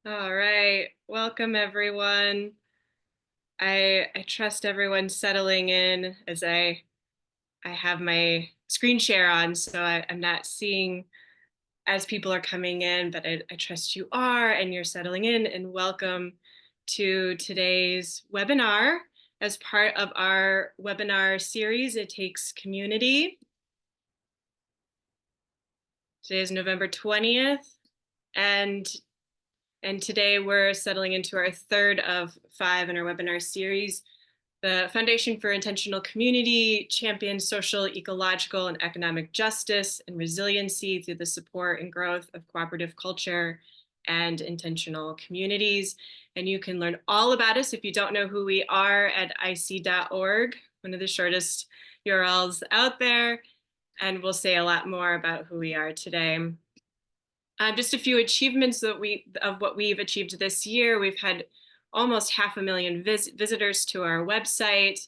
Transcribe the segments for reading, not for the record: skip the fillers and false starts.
All right, welcome everyone. I trust everyone's settling in as I have my screen share on, so I'm not seeing as people are coming in, but I trust you are and you're settling in. And welcome to today's webinar as part of our webinar series, It Takes Community. Today is November 20th, and today we're settling into our third of 5 in our webinar series. The Foundation for Intentional Community champions social, ecological, and economic justice and resiliency through the support and growth of cooperative culture and intentional communities. And you can learn all about us if you don't know who we are at ic.org, one of the shortest URLs out there. And we'll say a lot more about who we are today. Just a few achievements of what we've achieved this year. We've had almost 500,000 visitors to our website.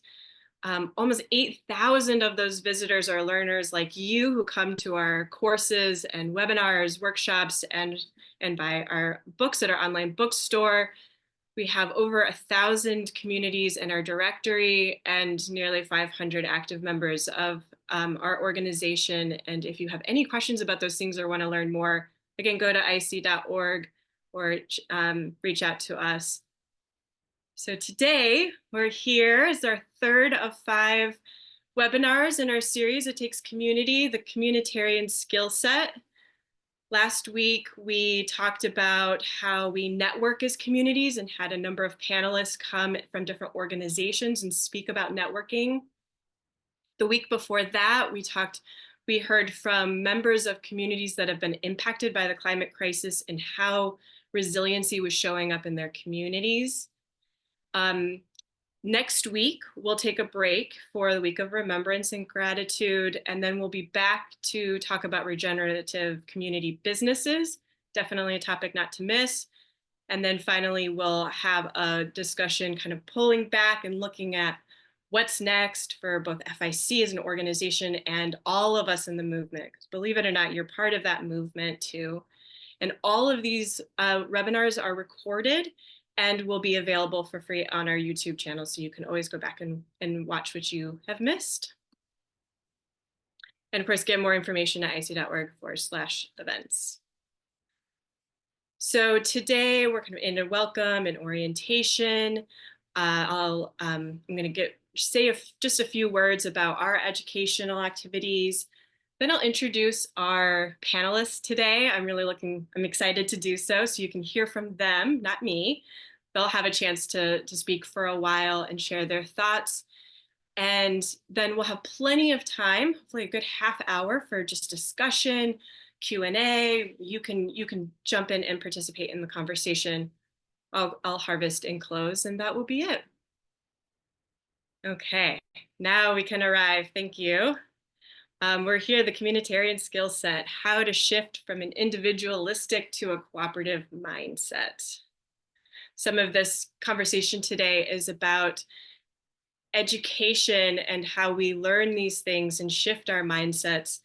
Almost 8,000 of those visitors are learners like you who come to our courses and webinars, workshops, and buy our books at our online bookstore. We have over 1,000 communities in our directory and nearly 500 active members of our organization. And if you have any questions about those things or want to learn more, again, go to ic.org or reach out to us. So today we're here as our third of 5 webinars in our series, It Takes Community, the Communitarian Skill Set. Last week, we talked about how we network as communities and had a number of panelists come from different organizations and speak about networking. The week before that, we heard from members of communities that have been impacted by the climate crisis and how resiliency was showing up in their communities. Next week, we'll take a break for the week of remembrance and gratitude, and then we'll be back to talk about regenerative community businesses, definitely a topic not to miss. And then finally, we'll have a discussion kind of pulling back and looking at what's next for both FIC as an organization and all of us in the movement. Because believe it or not, you're part of that movement too. And all of these webinars are recorded and will be available for free on our YouTube channel. So you can always go back and watch what you have missed. And of course, get more information at ic.org/events. So today we're kind of in a welcome and orientation. I'm going to say just a few words about our educational activities. Then I'll introduce our panelists today. I'm excited to do so you can hear from them, not me. They'll have a chance to speak for a while and share their thoughts. And then we'll have plenty of time, hopefully a good half hour for just discussion, Q&A. You can jump in and participate in the conversation. I'll harvest and close, and that will be it. Okay, now we can arrive. Thank you. We're here, the communitarian skill set, how to shift from an individualistic to a cooperative mindset. Some of this conversation today is about education and how we learn these things and shift our mindsets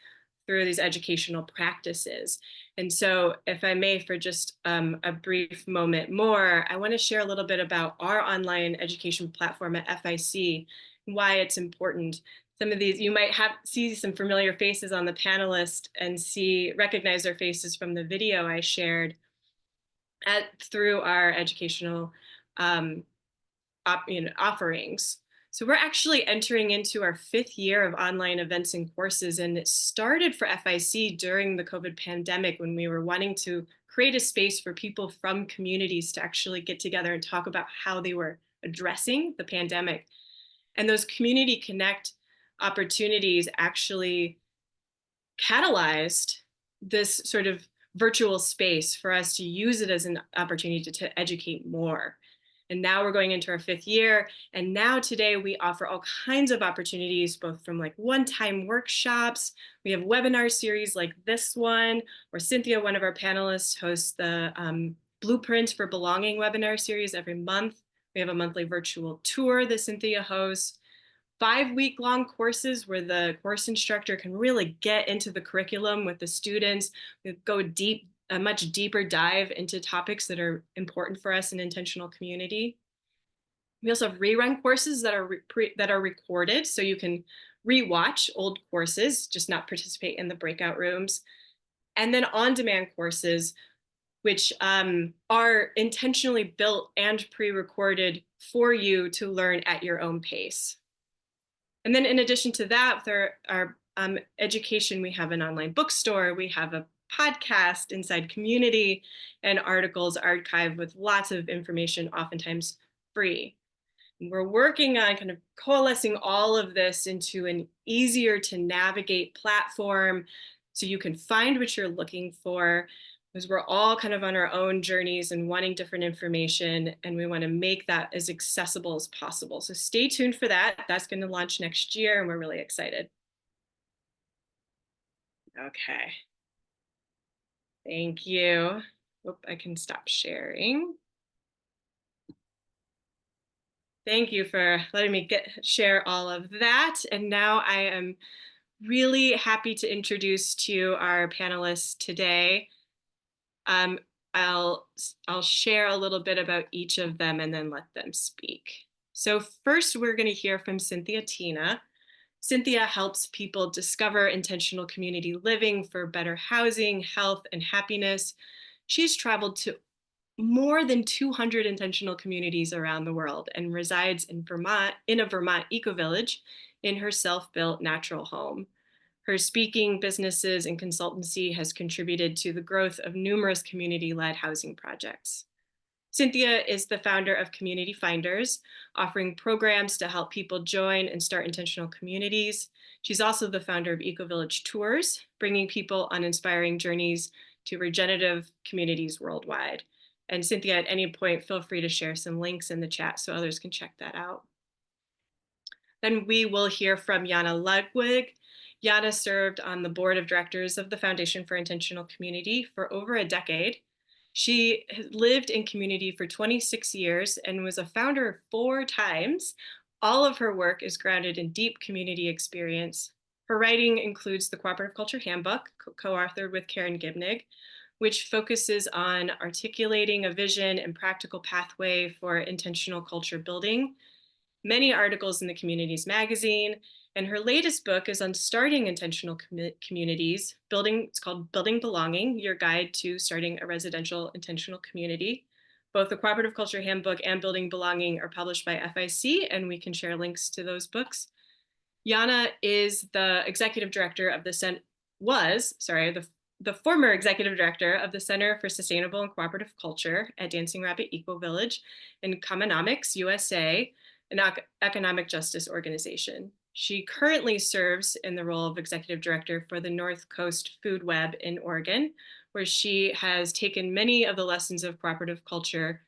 through these educational practices. And so if I may, for just a brief moment more, I want to share a little bit about our online education platform at FIC and why it's important. Some of these, you might see some familiar faces on the panelist and recognize their faces from the video I shared through our educational offerings. So we're actually entering into our 5th year of online events and courses, and it started for FIC during the COVID pandemic when we were wanting to create a space for people from communities to actually get together and talk about how they were addressing the pandemic. And those community connect opportunities actually catalyzed this sort of virtual space for us to use it as an opportunity to educate more. And now we're going into our 5th year. And now today we offer all kinds of opportunities, both from like one-time workshops. We have webinar series like this one, where Cynthia, one of our panelists, hosts the Blueprint for Belonging webinar series every month. We have a monthly virtual tour that Cynthia hosts. 5-week-long courses where the course instructor can really get into the curriculum with the students. We go deep a much deeper dive into topics that are important for us in intentional community. We also have rerun courses that are recorded, so you can rewatch old courses, just not participate in the breakout rooms. And then on-demand courses, which are intentionally built and pre-recorded for you to learn at your own pace. And then in addition to that, there are education. We have an online bookstore, we have a podcast inside community, and articles archived with lots of information, oftentimes free. And we're working on kind of coalescing all of this into an easier to navigate platform so you can find what you're looking for, because we're all kind of on our own journeys and wanting different information, and we want to make that as accessible as possible. So stay tuned for that. That's going to launch next year, and we're really excited. Okay. Thank you. Hope I can stop sharing. Thank you for letting me share all of that. And now I am really happy to introduce to you our panelists today. I'll share a little bit about each of them and then let them speak. So first, we're going to hear from Cynthia Tina. Cynthia helps people discover intentional community living for better housing, health, and happiness. She's traveled to more than 200 intentional communities around the world and resides in Vermont, in a Vermont Ecovillage, in her self-built natural home. Her speaking, businesses, and consultancy has contributed to the growth of numerous community-led housing projects. Cynthia is the founder of CommunityFinders, offering programs to help people join and start intentional communities. She's also the founder of Ecovillage Tours, bringing people on inspiring journeys to regenerative communities worldwide. And Cynthia, at any point, feel free to share some links in the chat so others can check that out. Then we will hear from Yana Ludwig. Yana served on the board of directors of the Foundation for Intentional Community for over a decade. She lived in community for 26 years and was a founder 4 times. All of her work is grounded in deep community experience. Her writing includes the Cooperative Culture Handbook, co-authored with Karen Gibnig, which focuses on articulating a vision and practical pathway for intentional culture building. Many articles in the Communities magazine, and her latest book is on starting intentional communities. It's called Building Belonging, Your Guide to Starting a Residential Intentional Community. Both the Cooperative Culture Handbook and Building Belonging are published by FIC, and we can share links to those books. Yana is the executive director of the former executive director of the Center for Sustainable and Cooperative Culture at Dancing Rabbit Ecovillage and Commonomics USA, an economic justice organization. She currently serves in the role of executive director for the North Coast Food Web in Oregon, where she has taken many of the lessons of cooperative culture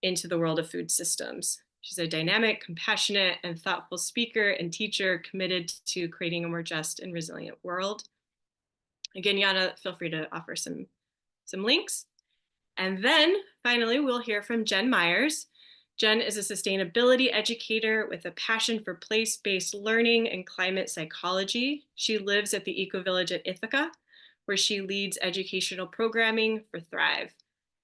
into the world of food systems. She's a dynamic, compassionate, and thoughtful speaker and teacher committed to creating a more just and resilient world. Again, Yana, feel free to offer some links. And then finally, we'll hear from Jen Myers. Jen is a sustainability educator with a passion for place-based learning and climate psychology. She lives at the Ecovillage at Ithaca, where she leads educational programming for Thrive.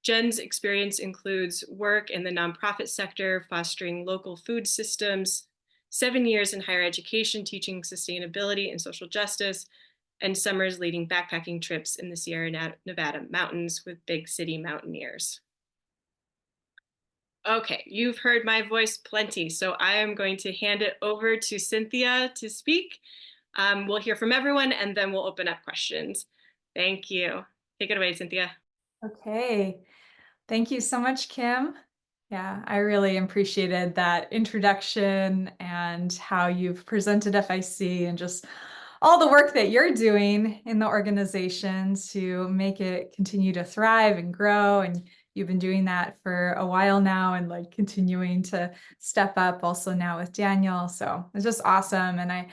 Jen's experience includes work in the nonprofit sector, fostering local food systems, 7 years in higher education, teaching sustainability and social justice, and summers leading backpacking trips in the Sierra Nevada mountains with big city mountaineers. Okay, you've heard my voice plenty, so I am going to hand it over to Cynthia to speak. We'll hear from everyone and then we'll open up questions. Thank you. Take it away, Cynthia. Okay, thank you so much, Kim. Yeah, I really appreciated that introduction and how you've presented FIC and just all the work that you're doing in the organization to make it continue to thrive and grow. And you've been doing that for a while now and like continuing to step up also now with Daniel. So it's just awesome. And I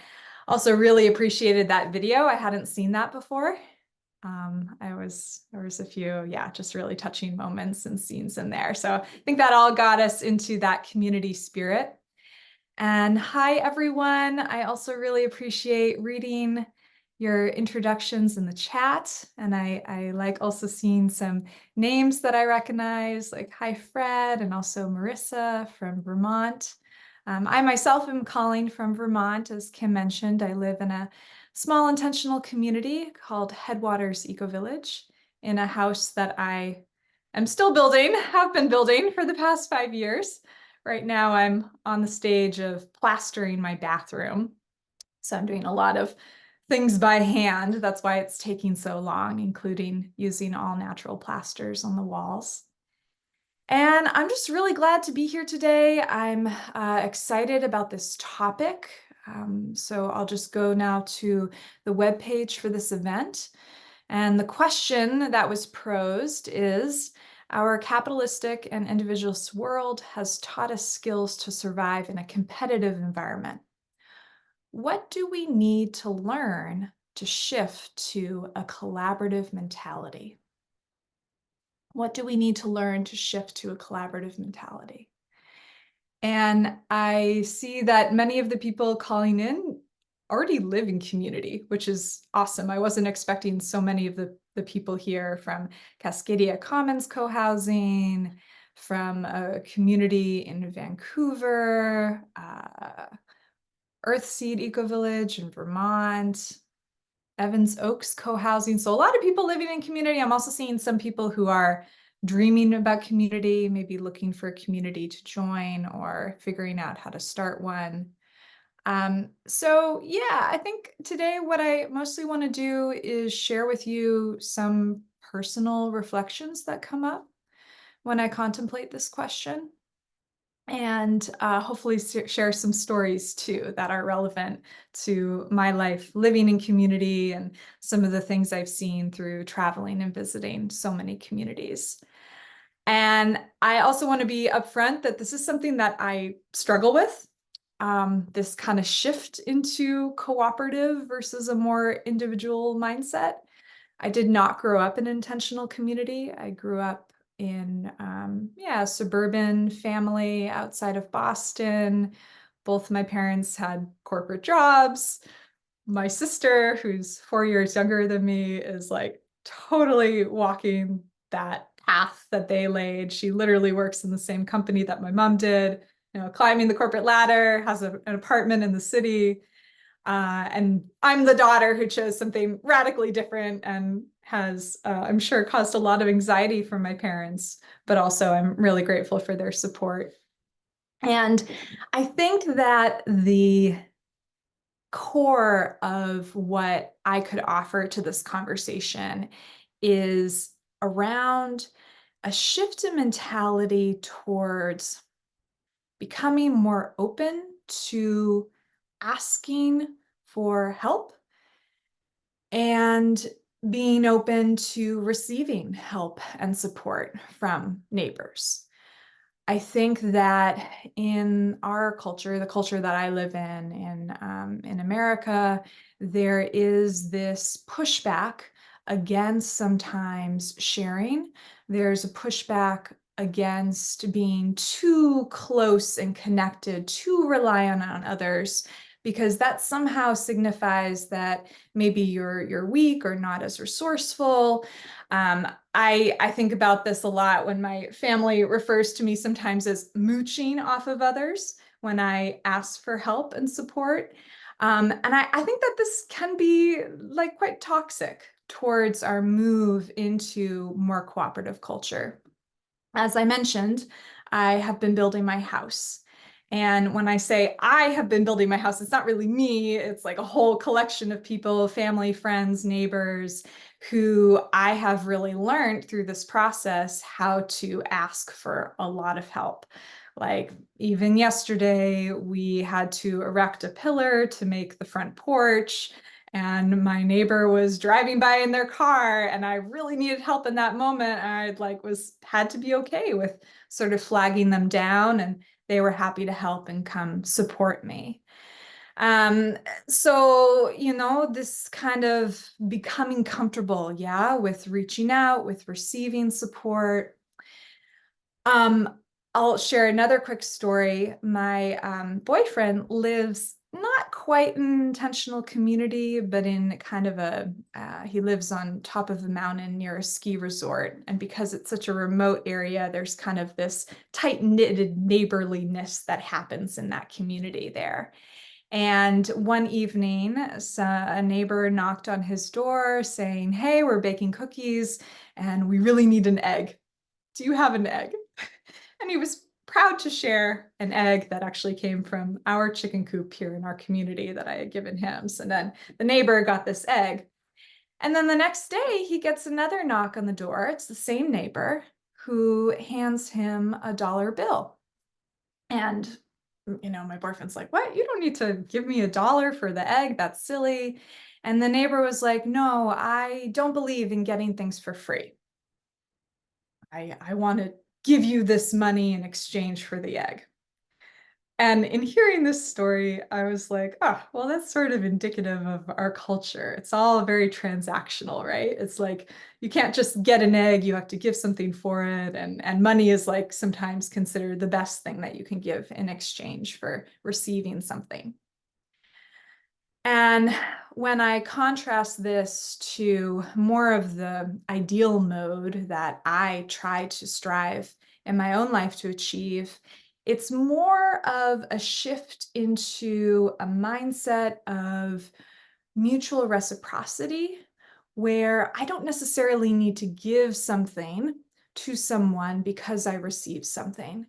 also really appreciated that video. I hadn't seen that before. There was a few, just really touching moments and scenes in there. So I think that all got us into that community spirit. And hi, everyone. I also really appreciate reading your introductions in the chat. And I like also seeing some names that I recognize, like hi Fred, and also Marissa from Vermont. I myself am calling from Vermont. As Kim mentioned, I live in a small intentional community called Headwaters Ecovillage in a house that I am still building, have been building for the past 5 years. Right now I'm on the stage of plastering my bathroom. So I'm doing a lot of things by hand. That's why it's taking so long, including using all natural plasters on the walls. And I'm just really glad to be here today. I'm excited about this topic. So I'll just go now to the webpage for this event. And the question that was posed is, our capitalistic and individualist world has taught us skills to survive in a competitive environment. What do we need to learn to shift to a collaborative mentality? What do we need to learn to shift to a collaborative mentality? And I see that many of the people calling in already live in community, which is awesome. I wasn't expecting so many of the people here from Cascadia Commons co-housing, from a community in Vancouver, Earthseed Ecovillage in Vermont, Evans Oaks co-housing. So a lot of people living in community. I'm also seeing some people who are dreaming about community, maybe looking for a community to join or figuring out how to start one. So yeah, I think today what I mostly want to do is share with you some personal reflections that come up when I contemplate this question. And hopefully share some stories too that are relevant to my life living in community and some of the things I've seen through traveling and visiting so many communities. And I also want to be upfront that this is something that I struggle with, this kind of shift into cooperative versus a more individual mindset. I did not grow up in an intentional community. I grew up in a suburban family outside of Boston. Both my parents had corporate jobs. My sister, who's 4 years younger than me, is like totally walking that path that they laid. She literally works in the same company that my mom did, climbing the corporate ladder, has an apartment in the city. And I'm the daughter who chose something radically different and has, I'm sure, caused a lot of anxiety from my parents, but also I'm really grateful for their support. And I think that the core of what I could offer to this conversation is around a shift in mentality towards becoming more open to asking for help and being open to receiving help and support from neighbors. I think that in our culture, the culture that I live in America, there is this pushback against sometimes sharing. There's a pushback against being too close and connected, too reliant on others, because that somehow signifies that maybe you're weak or not as resourceful. I think about this a lot when my family refers to me sometimes as mooching off of others when I ask for help and support. And I think that this can be like quite toxic towards our move into more cooperative culture. As I mentioned, I have been building my house. And when I say I have been building my house, it's not really me. It's like a whole collection of people, family, friends, neighbors, who I have really learned through this process how to ask for a lot of help. Like even yesterday, we had to erect a pillar to make the front porch. And my neighbor was driving by in their car and I really needed help in that moment. I had to be okay with sort of flagging them down, and they were happy to help and come support me. So, this kind of becoming comfortable, with reaching out, with receiving support. I'll share another quick story. My boyfriend lives not quite an intentional community, but in kind of he lives on top of a mountain near a ski resort. And because it's such a remote area, there's kind of this tight-knitted neighborliness that happens in that community there. And one evening, a neighbor knocked on his door saying, "Hey, we're baking cookies and we really need an egg. Do you have an egg?" And he was proud to share an egg that actually came from our chicken coop here in our community that I had given him. So then the neighbor got this egg. And then the next day, he gets another knock on the door. It's the same neighbor who hands him a dollar bill. And, my boyfriend's like, "What? You don't need to give me $1 for the egg. That's silly." And the neighbor was like, "No, I don't believe in getting things for free. I want to give you this money in exchange for the egg." And in hearing this story, I was like, "Oh, well, that's sort of indicative of our culture. It's all very transactional, right? It's like you can't just get an egg, you have to give something for it. And money is like sometimes considered the best thing that you can give in exchange for receiving something." And when I contrast this to more of the ideal mode that I try to strive in my own life to achieve, it's more of a shift into a mindset of mutual reciprocity, where I don't necessarily need to give something to someone because I receive something.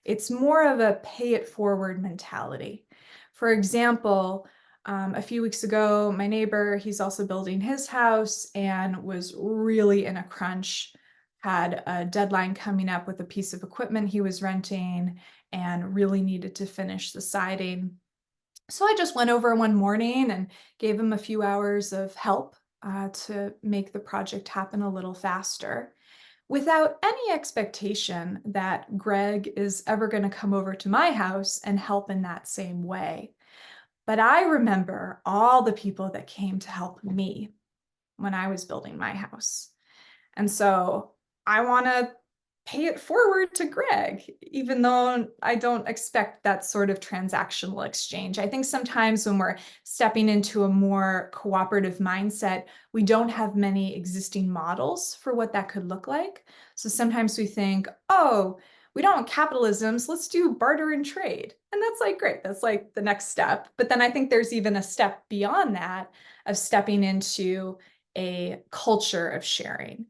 It's more of a pay it forward mentality. For example, a few weeks ago, my neighbor, he's also building his house and was really in a crunch, had a deadline coming up with a piece of equipment he was renting and really needed to finish the siding. So I just went over one morning and gave him a few hours of help to make the project happen a little faster, without any expectation that Greg is ever going to come over to my house and help in that same way. But I remember all the people that came to help me when I was building my house. And so I want to pay it forward to Greg, even though I don't expect that sort of transactional exchange. I think sometimes when we're stepping into a more cooperative mindset, we don't have many existing models for what that could look like. So sometimes we think, oh, we don't want capitalism, so let's do barter and trade. And that's like great. That's like the next step. But then I think there's even a step beyond that of stepping into a culture of sharing.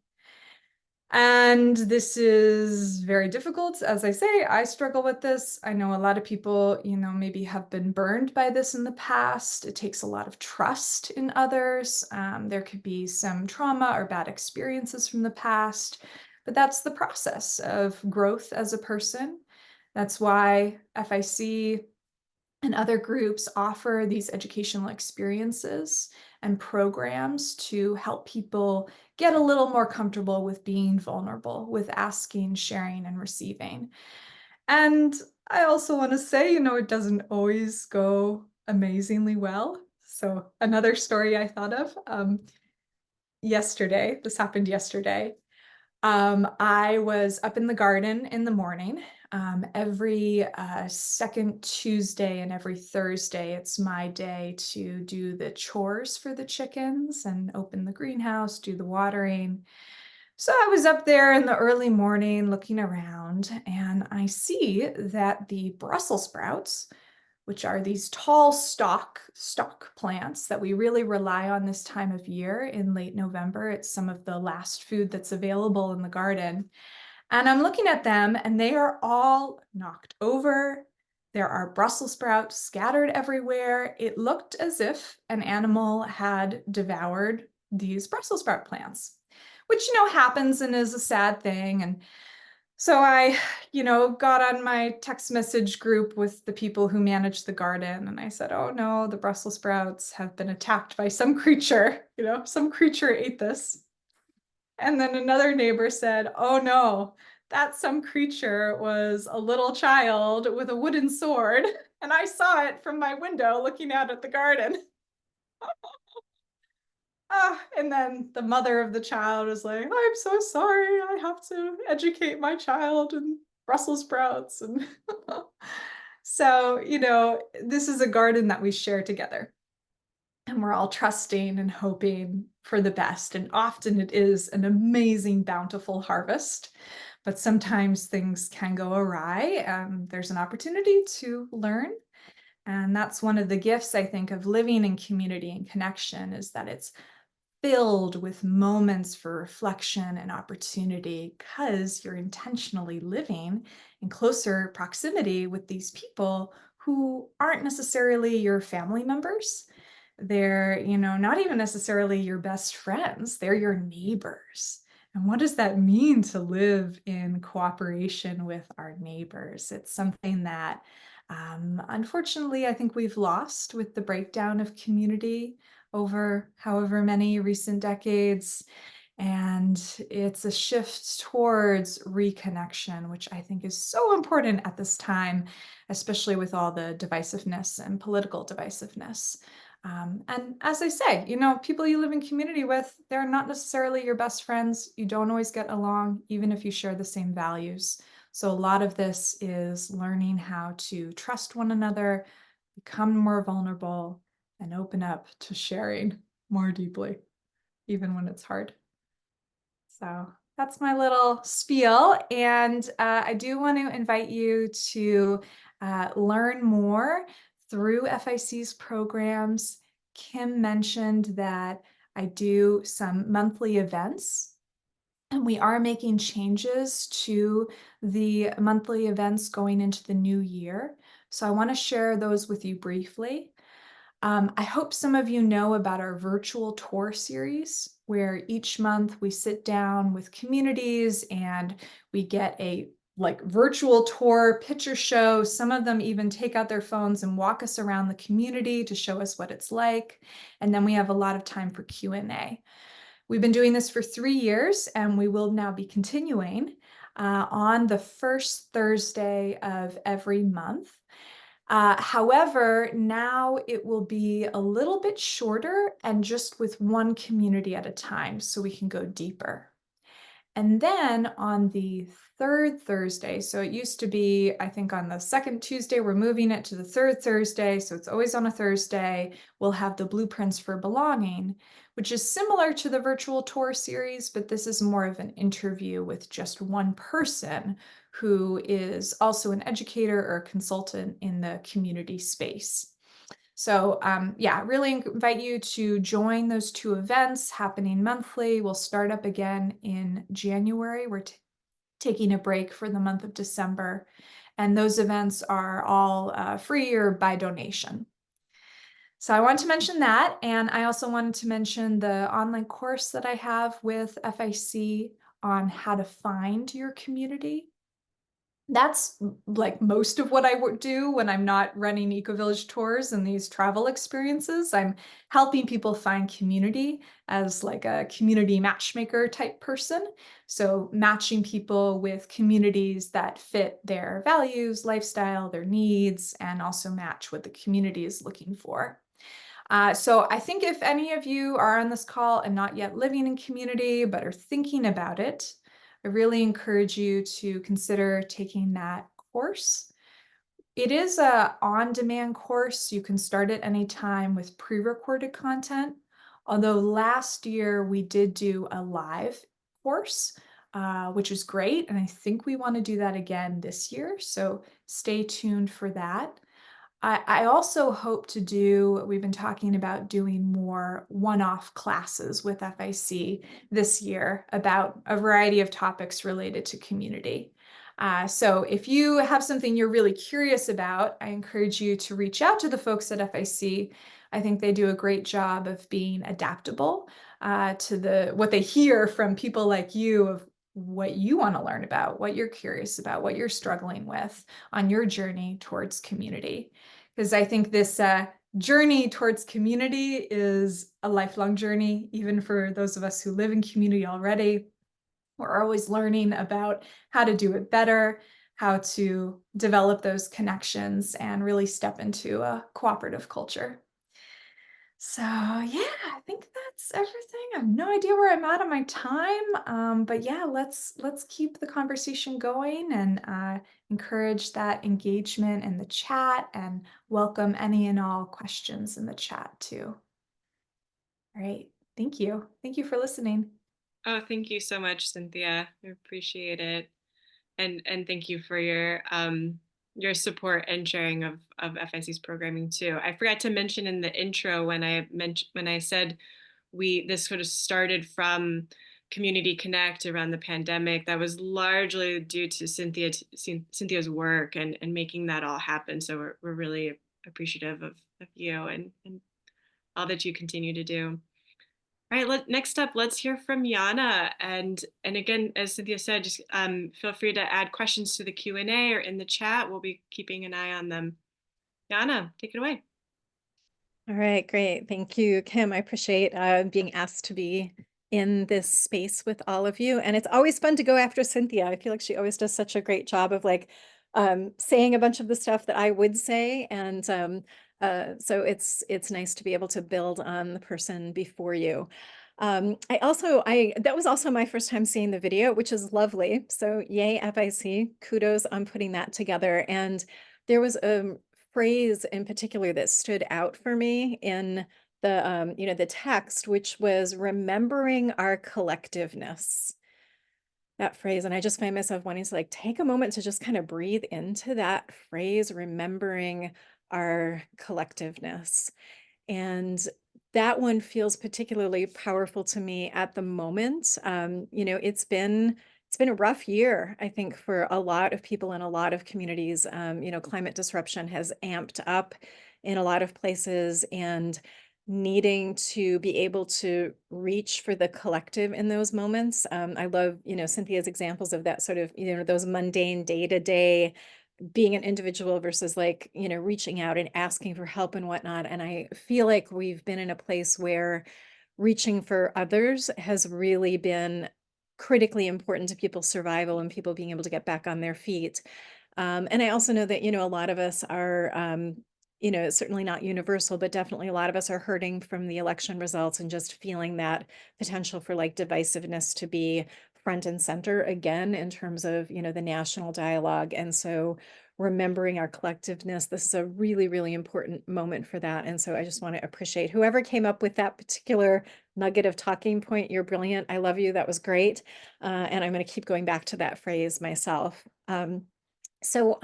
And this is very difficult. As I say, I struggle with this. I know a lot of people, maybe have been burned by this in the past. It takes a lot of trust in others. There could be some trauma or bad experiences from the past, but that's the process of growth as a person. That's why FIC and other groups offer these educational experiences and programs to help people get a little more comfortable with being vulnerable, with asking, sharing, and receiving. And I also want to say, it doesn't always go amazingly well. So another story I thought of yesterday, this happened yesterday. I was up in the garden in the morning. Every second Tuesday and every Thursday, it's my day to do the chores for the chickens and open the greenhouse, do the watering. So I was up there in the early morning looking around, and I see that the Brussels sprouts, which are these tall stalk plants that we really rely on this time of year in late November. It's some of the last food that's available in the garden. And I'm looking at them and they are all knocked over. There are Brussels sprouts scattered everywhere. It looked as if an animal had devoured these Brussels sprout plants, which, happens and is a sad thing. And so I, got on my text message group with the people who manage the garden, and I said, "Oh no, the Brussels sprouts have been attacked by some creature. Some creature ate this." And then another neighbor said, "Oh no, that some creature was a little child with a wooden sword, and I saw it from my window looking out at the garden." And then the mother of the child was like, "I'm so sorry. I have to educate my child in Brussels sprouts." And So, this is a garden that we share together. And we're all trusting and hoping for the best. And often it is an amazing, bountiful harvest. But sometimes things can go awry, and there's an opportunity to learn. And that's one of the gifts, I think, of living in community and connection, is that it's filled with moments for reflection and opportunity, because you're intentionally living in closer proximity with these people who aren't necessarily your family members. They're, not even necessarily your best friends, they're your neighbors. And what does that mean to live in cooperation with our neighbors? It's something that, unfortunately, I think we've lost with the breakdown of community over however many recent decades. And it's a shift towards reconnection, which I think is so important at this time, especially with all the divisiveness and political divisiveness. And as I say, people you live in community with, they're not necessarily your best friends. You don't always get along, even if you share the same values. So a lot of this is learning how to trust one another, become more vulnerable, and open up to sharing more deeply, even when it's hard. So that's my little spiel. And I do want to invite you to learn more through FIC's programs. Kim mentioned that I do some monthly events, and we are making changes to the monthly events going into the new year. So I want to share those with you briefly. I hope some of you know about our virtual tour series, where each month we sit down with communities and we get a virtual tour picture show. Some of them even take out their phones and walk us around the community to show us what it's like. And then we have a lot of time for Q&A. We've been doing this for 3 years, and we will now be continuing on the first Thursday of every month. However, now it will be a little bit shorter and just with one community at a time, so we can go deeper. And then on the third Thursday, so it used to be, I think, on the second Tuesday, we're moving it to the third Thursday, so it's always on a Thursday, we'll have the Blueprints for Belonging, which is similar to the virtual tour series, but this is more of an interview with just one person who is also an educator or a consultant in the community space. So yeah, really invite you to join those two events happening monthly. We'll start up again in January. We're taking a break for the month of December. And those events are all free or by donation. So I want to mention that. And I also wanted to mention the online course that I have with FIC on how to find your community. That's like most of what I would do when I'm not running Ecovillage tours and these travel experiences. I'm helping people find community as like a community matchmaker type person. So matching people with communities that fit their values, lifestyle, their needs, and also match what the community is looking for. So I think if any of you are on this call and not yet living in community, but are thinking about it, I really encourage you to consider taking that course. It is a on-demand course. You can start at any time with pre-recorded content. Although last year we did do a live course, which is great. And I think we want to do that again this year. So stay tuned for that. I also hope to do, we've been talking about doing more one-off classes with FIC this year about a variety of topics related to community. So if you have something you're really curious about, I encourage you to reach out to the folks at FIC. I think they do a great job of being adaptable to what they hear from people like you of what you want to learn about, what you're curious about, what you're struggling with on your journey towards community. Because I think this journey towards community is a lifelong journey, even for those of us who live in community already. We're always learning about how to do it better, how to develop those connections, and really step into a cooperative culture. So yeah, I think that's everything I have no idea where I'm at on my time. But yeah, let's keep the conversation going and encourage that engagement in the chat and welcome any and all questions in the chat too. All right. Thank you. Thank you for listening. Oh, thank you so much, Cynthia. I appreciate it. And thank you for your support and sharing of FIC's programming too. I forgot to mention in the intro when I said this sort of started from Community Connect around the pandemic. That was largely due to Cynthia's work and making that all happen. So we're really appreciative of you and all that you continue to do. All right, next up, let's hear from Yana. And again, as Cynthia said, just feel free to add questions to the Q&A or in the chat. We'll be keeping an eye on them. Yana, take it away. All right, great. Thank you, Kim. I appreciate being asked to be in this space with all of you. And it's always fun to go after Cynthia. I feel like she always does such a great job of like saying a bunch of the stuff that I would say. And so it's nice to be able to build on the person before you. That was also my first time seeing the video, which is lovely. So yay, FIC, kudos on putting that together. And there was a phrase in particular that stood out for me in the the text, which was remembering our collectiveness. That phrase, and I just find myself wanting to like take a moment to just kind of breathe into that phrase, remembering our collectiveness. And that one feels particularly powerful to me at the moment. It's been a rough year, I think, for a lot of people in a lot of communities. Climate disruption has amped up in a lot of places, and needing to be able to reach for the collective in those moments. I love, Cynthia's examples of that sort of, those mundane day-to-day being an individual versus like, reaching out and asking for help and whatnot. And I feel like we've been in a place where reaching for others has really been critically important to people's survival and people being able to get back on their feet. And I also know that, a lot of us are, certainly not universal, but definitely a lot of us are hurting from the election results and just feeling that potential for like divisiveness to be front and center again in terms of, the national dialogue. And so remembering our collectiveness, this is a really, really important moment for that. And so I just want to appreciate whoever came up with that particular nugget of talking point. You're brilliant. I love you. That was great. And I'm going to keep going back to that phrase myself. So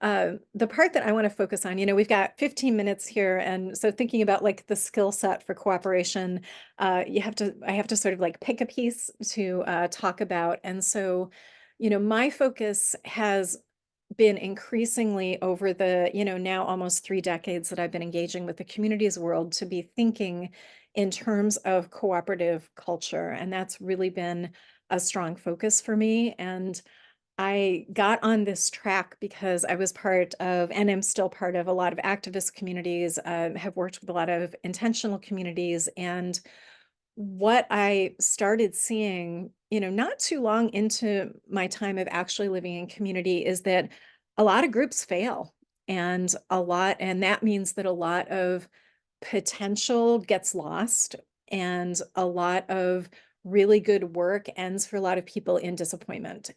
the part that I want to focus on, we've got 15 minutes here. And so thinking about like the skill set for cooperation, I have to sort of like pick a piece to talk about. And so, my focus has been increasingly over the, now almost 3 decades that I've been engaging with the communities world to be thinking in terms of cooperative culture. And that's really been a strong focus for me. And I got on this track because I was part of, and am still part of, a lot of activist communities, have worked with a lot of intentional communities. And what I started seeing, not too long into my time of actually living in community is that a lot of groups fail. And that means that a lot of potential gets lost and a lot of really good work ends for a lot of people in disappointment.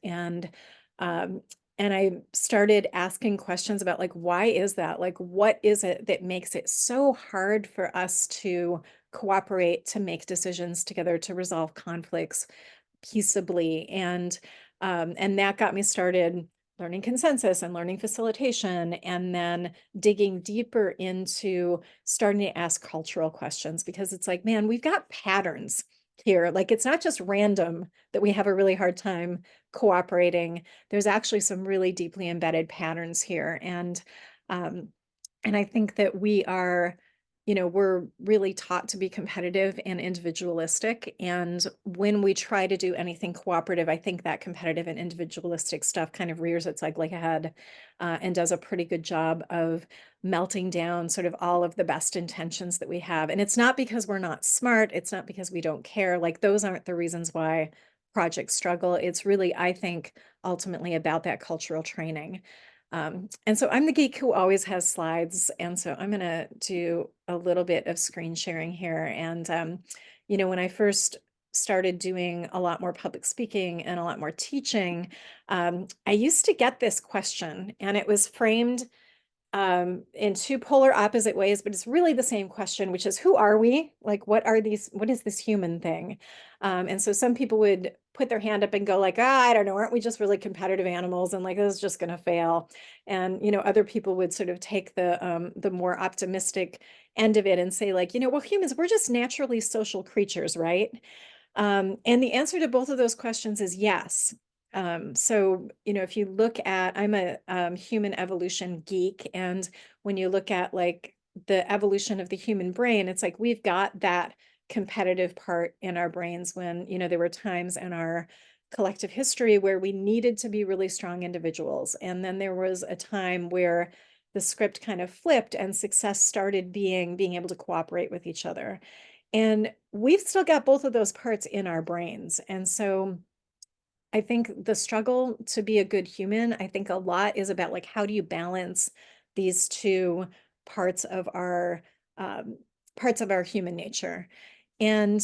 Um, and I started asking questions about like, why is that? Like, what is it that makes it so hard for us to cooperate, to make decisions together, to resolve conflicts peaceably? And that got me started learning consensus and learning facilitation, and then digging deeper into starting to ask cultural questions, because it's like, man, we've got patterns here. Like, it's not just random that we have a really hard time cooperating. There's actually some really deeply embedded patterns here. And I think that we are, we're really taught to be competitive and individualistic. And when we try to do anything cooperative, I think that competitive and individualistic stuff kind of rears its ugly head and does a pretty good job of melting down sort of all of the best intentions that we have. And it's not because we're not smart. It's not because we don't care. Like, those aren't the reasons why projects struggle. It's really, I think, ultimately about that cultural training. And so I'm the geek who always has slides. And so I'm going to do a little bit of screen sharing here. And, when I first started doing a lot more public speaking and a lot more teaching, I used to get this question, and it was framed in two polar opposite ways, but it's really the same question, which is, who are we? Like, what is this human thing? And so some people would put their hand up and go like, I don't know, aren't we just really competitive animals? And like, this is just going to fail. And, other people would sort of take the more optimistic end of it and say like, well, humans, we're just naturally social creatures, right? And the answer to both of those questions is yes. So, if you look at, I'm a human evolution geek, and when you look at like the evolution of the human brain, it's like we've got that competitive part in our brains when, there were times in our collective history where we needed to be really strong individuals. And then there was a time where the script kind of flipped and success started being able to cooperate with each other. And we've still got both of those parts in our brains. And so I think the struggle to be a good human, I think a lot is about like, how do you balance these two parts of our human nature? And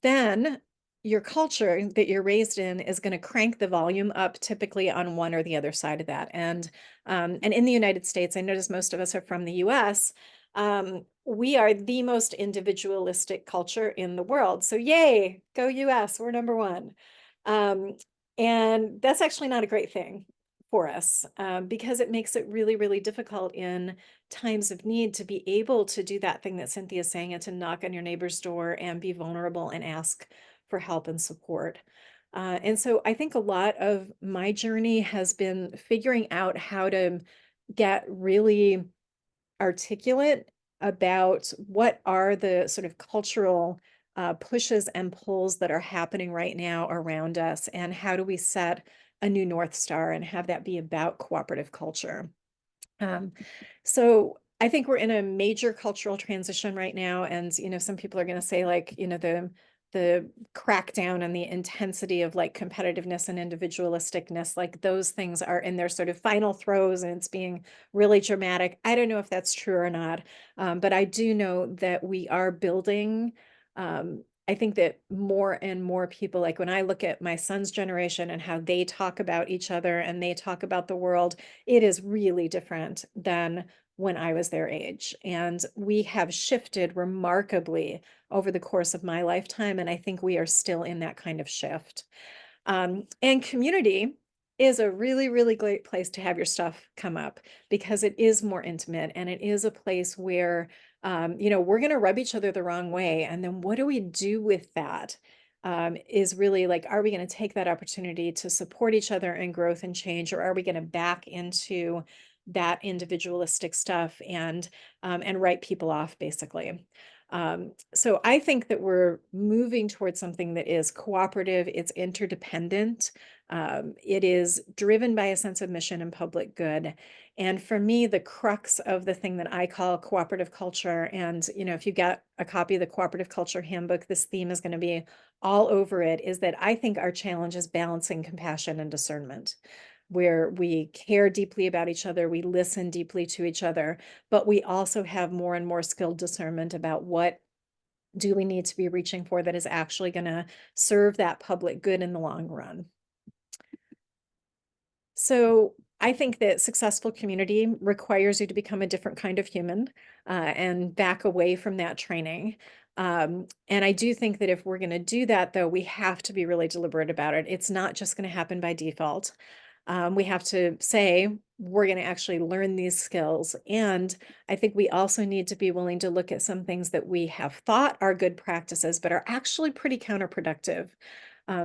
then your culture that you're raised in is going to crank the volume up typically on one or the other side of that. And in the United States, I notice most of us are from the US. We are the most individualistic culture in the world. So yay, go US, we're number one. And that's actually not a great thing for us because it makes it really, really difficult in times of need to be able to do that thing that Cynthia is saying, and to knock on your neighbor's door and be vulnerable and ask for help and support. And so I think a lot of my journey has been figuring out how to get really articulate about what are the sort of cultural pushes and pulls that are happening right now around us, and how do we set a new North Star and have that be about cooperative culture. So I think we're in a major cultural transition right now, and some people are going to say like the crackdown and the intensity of like competitiveness and individualisticness, like those things are in their sort of final throes and it's being really dramatic. I don't know if that's true or not, but I do know that we are building. I think that more and more people, like when I look at my son's generation and how they talk about each other and they talk about the world, it is really different than when I was their age. And we have shifted remarkably over the course of my lifetime. And I think we are still in that kind of shift. And community is a really, really great place to have your stuff come up because it is more intimate, and it is a place where, we're going to rub each other the wrong way. And then what do we do with that? Is really like, are we going to take that opportunity to support each other in growth and change, or are we going to back into that individualistic stuff and write people off, basically? So I think that we're moving towards something that is cooperative, it's interdependent, it is driven by a sense of mission and public good. And for me, the crux of the thing that I call cooperative culture, and if you get a copy of the Cooperative Culture Handbook, this theme is going to be all over it, is that I think our challenge is balancing compassion and discernment, where we care deeply about each other, we listen deeply to each other, but we also have more and more skilled discernment about what do we need to be reaching for that is actually going to serve that public good in the long run. So I think that successful community requires you to become a different kind of human and back away from that training. And I do think that if we're going to do that, though, we have to be really deliberate about it. It's not just going to happen by default. We have to say, we're going to actually learn these skills. And I think we also need to be willing to look at some things that we have thought are good practices, but are actually pretty counterproductive.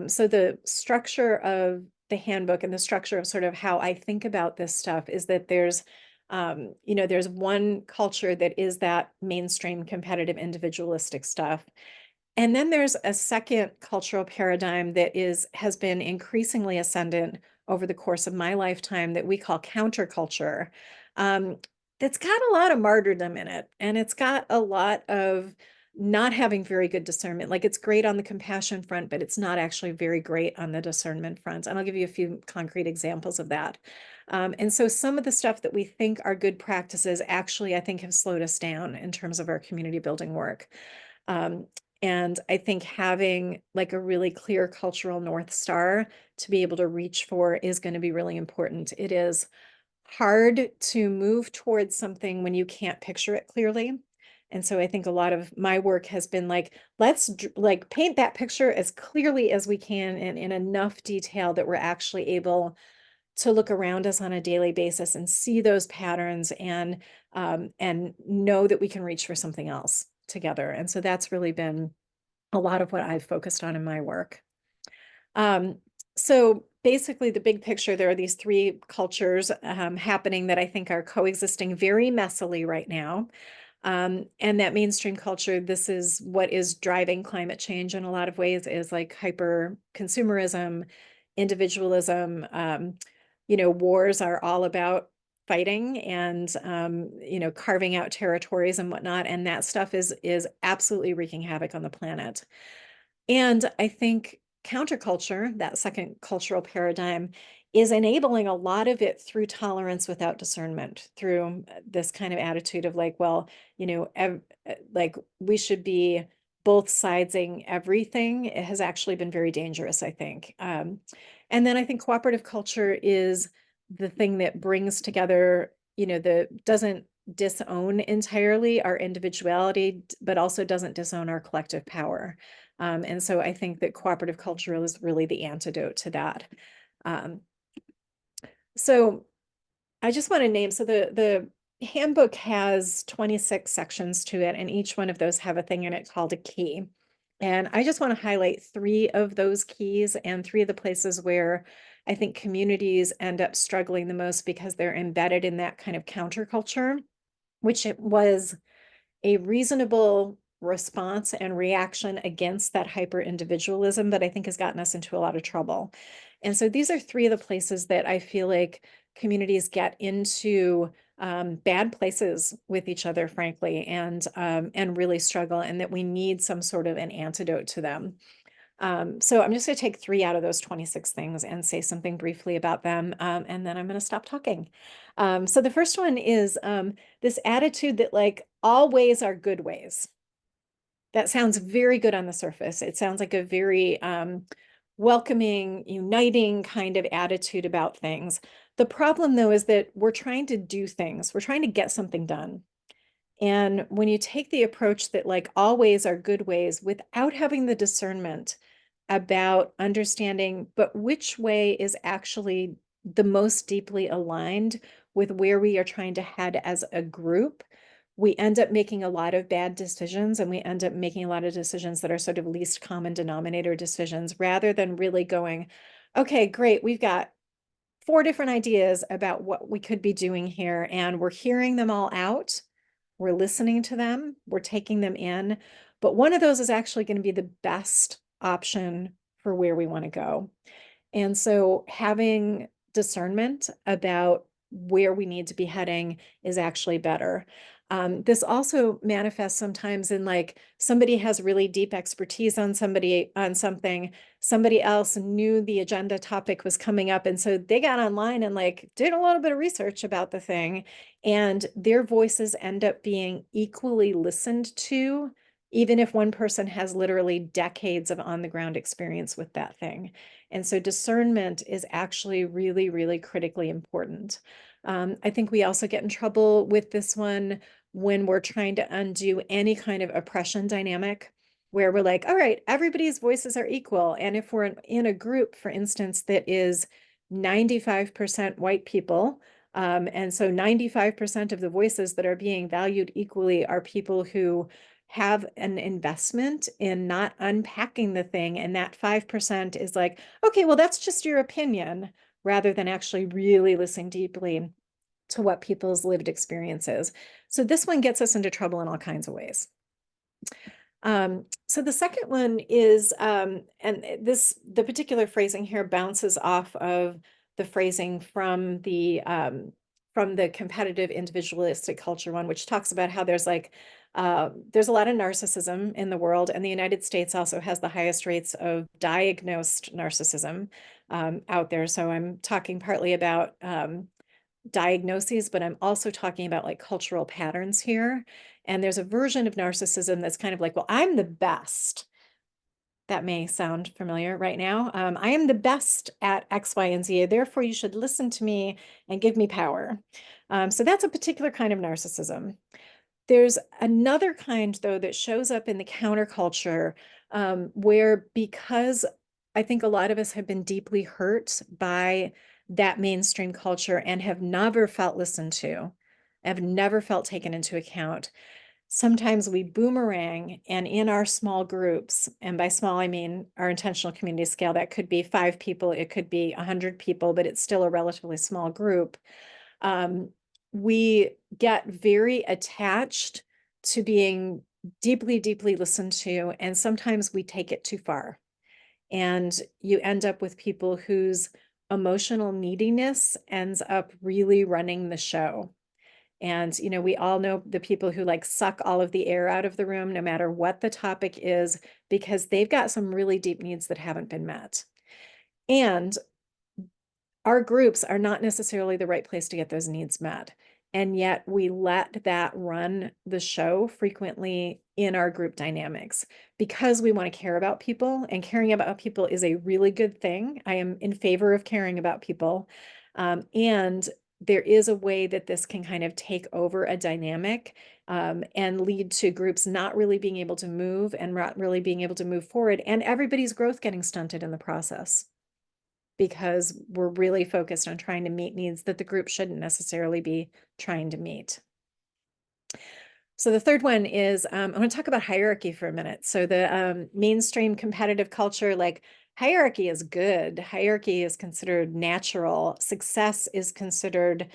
So the structure of the handbook and the structure of sort of how I think about this stuff is that there's one culture that is that mainstream competitive individualistic stuff. And then there's a second cultural paradigm that has been increasingly ascendant over the course of my lifetime that we call counterculture. That's got a lot of martyrdom in it, and it's got a lot of not having very good discernment. Like it's great on the compassion front, but it's not actually very great on the discernment front. And I'll give you a few concrete examples of that. And so some of the stuff that we think are good practices actually, I think, have slowed us down in terms of our community building work. And I think having like a really clear cultural North Star to be able to reach for is going to be really important. It is hard to move towards something when you can't picture it clearly. And so I think a lot of my work has been like, let's like paint that picture as clearly as we can and in enough detail that we're actually able to look around us on a daily basis and see those patterns and know that we can reach for something else together. And so that's really been a lot of what I've focused on in my work. So basically the big picture, there are these three cultures happening that I think are coexisting very messily right now. And that mainstream culture, this is what is driving climate change in a lot of ways, is like hyper consumerism, individualism. Wars are all about fighting and carving out territories and whatnot, and that stuff is absolutely wreaking havoc on the planet. And I think counterculture, that second cultural paradigm, is enabling a lot of it through tolerance without discernment, through this kind of attitude of like, well, like we should be both sidesing everything. It has actually been very dangerous, I think. And then I think cooperative culture is the thing that brings together, doesn't disown entirely our individuality, but also doesn't disown our collective power. And so I think that cooperative culture is really the antidote to that. So I just want to name, so the handbook has 26 sections to it, and each one of those have a thing in it called a key. And I just want to highlight 3 of those keys and 3 of the places where I think communities end up struggling the most because they're embedded in that kind of counterculture, which it was a reasonable response and reaction against that hyper individualism that I think has gotten us into a lot of trouble. And so these are 3 of the places that I feel like communities get into bad places with each other, frankly, and really struggle, and that we need some sort of an antidote to them. So I'm just going to take 3 out of those 26 things and say something briefly about them, and then I'm going to stop talking. So the first one is this attitude that like all ways are good ways. That sounds very good on the surface. It sounds like a very welcoming, uniting kind of attitude about things. The problem, though, is that we're trying to do things. We're trying to get something done. And when you take the approach that like all ways are good ways without having the discernment about understanding, but which way is actually the most deeply aligned with where we are trying to head as a group, we end up making a lot of bad decisions, and we end up making a lot of decisions that are sort of least common denominator decisions, rather than really going, okay, great, we've got 4 different ideas about what we could be doing here, and we're hearing them all out. We're listening to them, we're taking them in, but one of those is actually going to be the best option for where we want to go. And so having discernment about where we need to be heading is actually better. This also manifests sometimes in like somebody has really deep expertise on something, somebody else knew the agenda topic was coming up, and so they got online and like did a little bit of research about the thing, and their voices end up being equally listened to, even if one person has literally decades of on-the-ground experience with that thing. And so discernment is actually really, really critically important. I think we also get in trouble with this one when we're trying to undo any kind of oppression dynamic, where we're like, all right, everybody's voices are equal. And if we're in a group, for instance, that is 95% white people, and so 95% of the voices that are being valued equally are people who have an investment in not unpacking the thing, and that 5% is like, okay, well, that's just your opinion, rather than actually really listening deeply to what people's lived experience is. So this one gets us into trouble in all kinds of ways. So the second one is, and the particular phrasing here bounces off of the phrasing from the from the competitive individualistic culture one, which talks about how there's like, there's a lot of narcissism in the world, and the United States also has the highest rates of diagnosed narcissism out there. So I'm talking partly about diagnoses, but I'm also talking about like cultural patterns here. And there's a version of narcissism that's kind of like, well, I'm the best. That may sound familiar right now. I am the best at X, Y, and Z. Therefore, you should listen to me and give me power. So that's a particular kind of narcissism. There's another kind, though, that shows up in the counterculture where, because I think a lot of us have been deeply hurt by that mainstream culture and have never felt listened to, have never felt taken into account. Sometimes we boomerang, and in our small groups, and by small, I mean our intentional community scale, that could be 5 people, it could be 100 people, but it's still a relatively small group. We get very attached to being deeply, deeply listened to, and sometimes we take it too far. And you end up with people whose emotional neediness ends up really running the show. And, you know, we all know the people who like suck all of the air out of the room, no matter what the topic is, because they've got some really deep needs that haven't been met. And our groups are not necessarily the right place to get those needs met. And yet we let that run the show frequently in our group dynamics because we want to care about people, and caring about people is a really good thing. I am in favor of caring about people. And there is a way that this can kind of take over a dynamic and lead to groups not really being able to move and not really being able to move forward, and everybody's growth getting stunted in the process, because we're really focused on trying to meet needs that the group shouldn't necessarily be trying to meet. So the third one is, I want to talk about hierarchy for a minute. So the mainstream competitive culture, like, hierarchy is good. Hierarchy is considered natural. Success is considered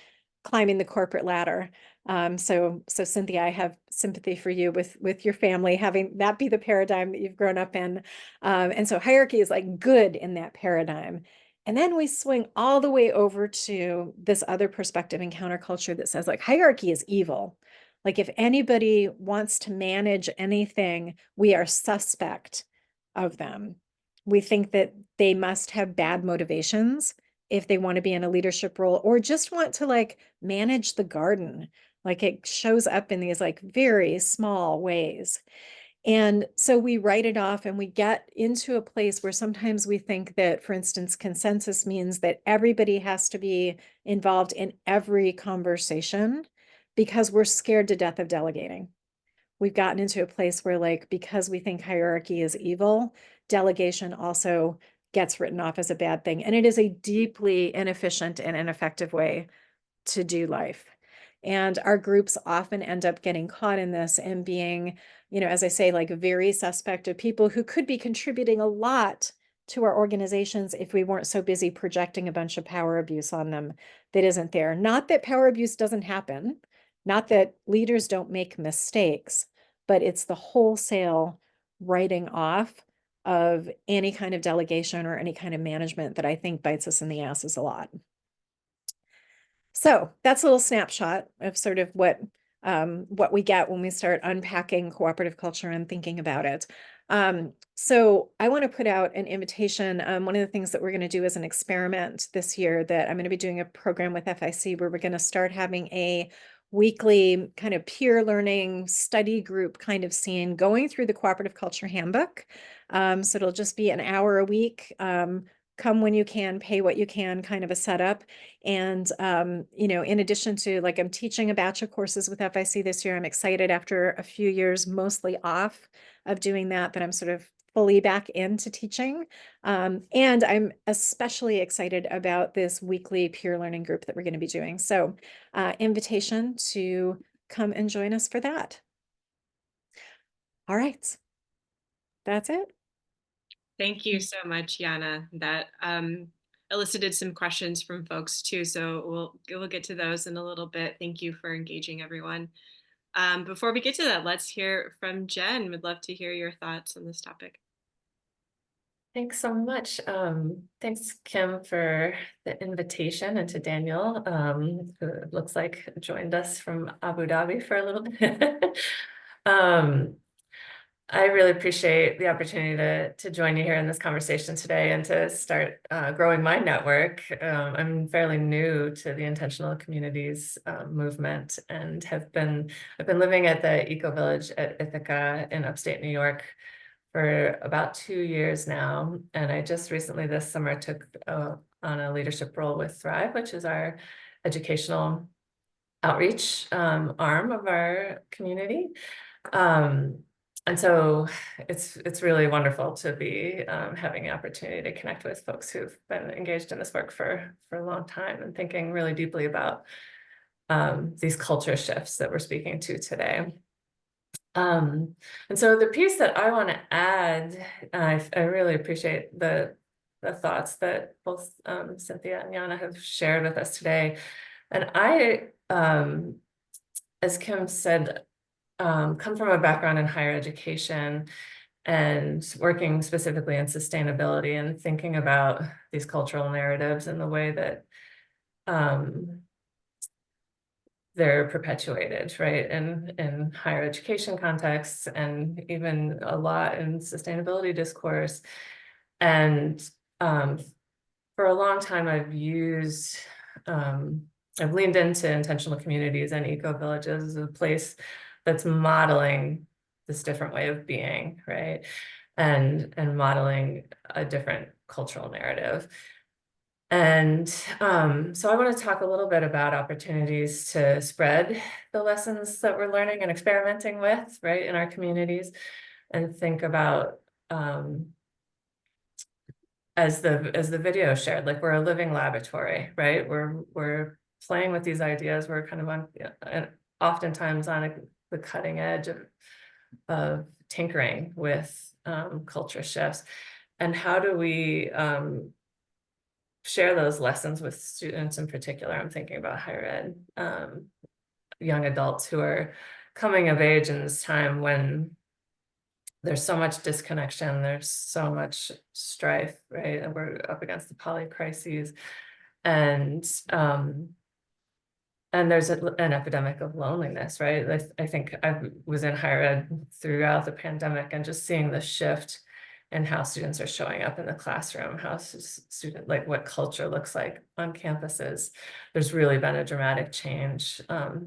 climbing the corporate ladder. So Cynthia, I have sympathy for you with your family, having that be the paradigm that you've grown up in. And so hierarchy is like good in that paradigm. And then we swing all the way over to this other perspective in counterculture that says like hierarchy is evil. Like if anybody wants to manage anything, we are suspect of them. We think that they must have bad motivations if they want to be in a leadership role, or just want to like manage the garden. Like it shows up in these like very small ways. And so we write it off, and we get into a place where sometimes we think that, for instance, consensus means that everybody has to be involved in every conversation because we're scared to death of delegating. We've gotten into a place where, like, because we think hierarchy is evil, delegation also gets written off as a bad thing. And it is a deeply inefficient and ineffective way to do life. And our groups often end up getting caught in this and being, you know, as I say, like very suspect of people who could be contributing a lot to our organizations if we weren't so busy projecting a bunch of power abuse on them that isn't there. Not that power abuse doesn't happen, not that leaders don't make mistakes, but it's the wholesale writing off of any kind of delegation or any kind of management that I think bites us in the asses a lot. So that's a little snapshot of sort of what we get when we start unpacking cooperative culture and thinking about it. So I want to put out an invitation. One of the things that we're going to do as an experiment this year, that I'm going to be doing a program with FIC where we're going to start having a weekly kind of peer learning study group kind of scene going through the Cooperative Culture Handbook. So it'll just be an hour a week. Come when you can, pay what you can kind of a setup. And, you know, in addition to, like, I'm teaching a batch of courses with FIC this year. I'm excited, after a few years mostly off of doing that I'm sort of fully back into teaching. And I'm especially excited about this weekly peer learning group that we're going to be doing. So invitation to come and join us for that. All right. That's it. Thank you so much, Yana. That elicited some questions from folks too, so we'll get to those in a little bit. Thank you for engaging everyone. Before we get to that, let's hear from Jen. Would love to hear your thoughts on this topic. Thanks so much. Thanks, Kim, for the invitation, and to Daniel, who it looks like joined us from Abu Dhabi for a little bit. I really appreciate the opportunity to join you here in this conversation today and to start growing my network. I'm fairly new to the intentional communities movement, and I've been living at the Ecovillage at Ithaca in upstate New York for about 2 years now. And I just recently this summer took on a leadership role with Thrive, which is our educational outreach arm of our community. And so it's really wonderful to be having the opportunity to connect with folks who've been engaged in this work for a long time, and thinking really deeply about these culture shifts that we're speaking to today. And so the piece that I want to add, I really appreciate the thoughts that both Cynthia and Yana have shared with us today. And I, as Kim said, come from a background in higher education and working specifically in sustainability, and thinking about these cultural narratives and the way that they're perpetuated, right, in higher education contexts, and even a lot in sustainability discourse. And for a long time, I've leaned into intentional communities and eco-villages as a place that's modeling this different way of being, right, and modeling a different cultural narrative. And so I want to talk a little bit about opportunities to spread the lessons that we're learning and experimenting with, right, in our communities, and think about, as the video shared, like we're a living laboratory, right? We're playing with these ideas. We're kind of on, and oftentimes on the cutting edge of tinkering with culture shifts. And how do we share those lessons with students in particular? I'm thinking about higher ed, young adults who are coming of age in this time when there's so much disconnection, there's so much strife, right? And we're up against the poly crises, and there's an epidemic of loneliness, right? I think I was in higher ed throughout the pandemic, and just seeing the shift in how students are showing up in the classroom, how like what culture looks like on campuses. There's really been a dramatic change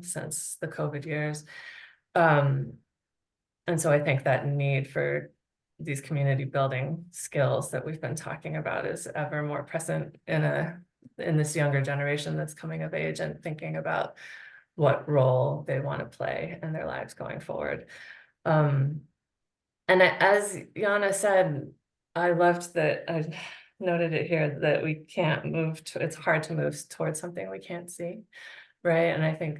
since the COVID years. And so I think that need for these community building skills that we've been talking about is ever more present in this younger generation that's coming of age and thinking about what role they want to play in their lives going forward. And as Yana said, I loved that, I noted it here, that we can't move to, it's hard to move towards something we can't see, right? And I think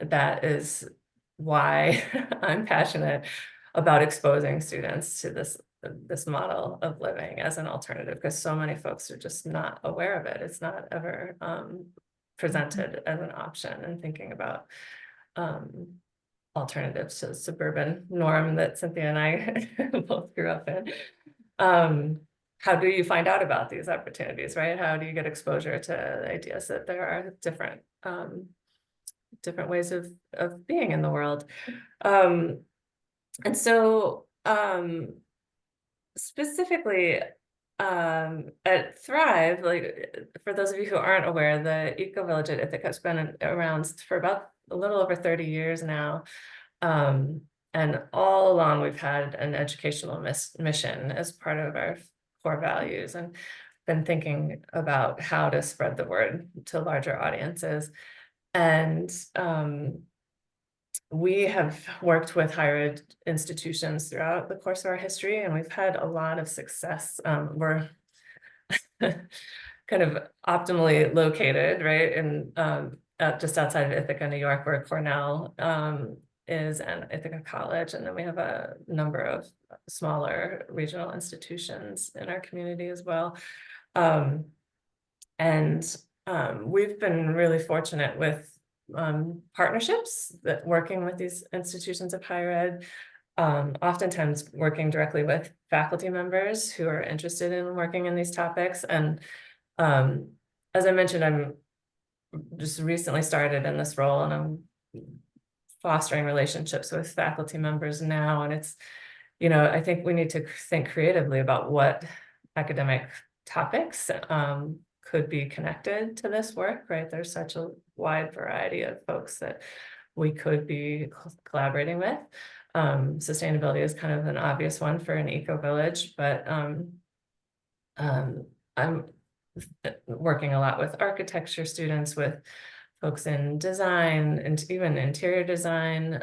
that is why I'm passionate about exposing students to this model of living as an alternative, because so many folks are just not aware of it. It's not ever presented as an option, and thinking about alternatives to the suburban norm that Cynthia and I both grew up in. How do you find out about these opportunities, right? How do you get exposure to the ideas that there are different ways of being in the world? And so specifically at Thrive, like for those of you who aren't aware, the Ecovillage at Ithaca has been around for about a little over 30 years now. And all along we've had an educational mission as part of our core values, and been thinking about how to spread the word to larger audiences. And we have worked with higher ed institutions throughout the course of our history, and we've had a lot of success. We're kind of optimally located, right, in just outside of Ithaca, New York, where Cornell is, and Ithaca College, and then we have a number of smaller regional institutions in our community as well. We've been really fortunate with partnerships that working with these institutions of higher ed oftentimes working directly with faculty members who are interested in working in these topics. And as I mentioned, I'm just recently started in this role, and I'm fostering relationships with faculty members now. And it's, I think we need to think creatively about what academic topics could be connected to this work, right? There's such a wide variety of folks that we could be collaborating with. Sustainability is kind of an obvious one for an eco-village, but I'm working a lot with architecture students, with folks in design and even interior design,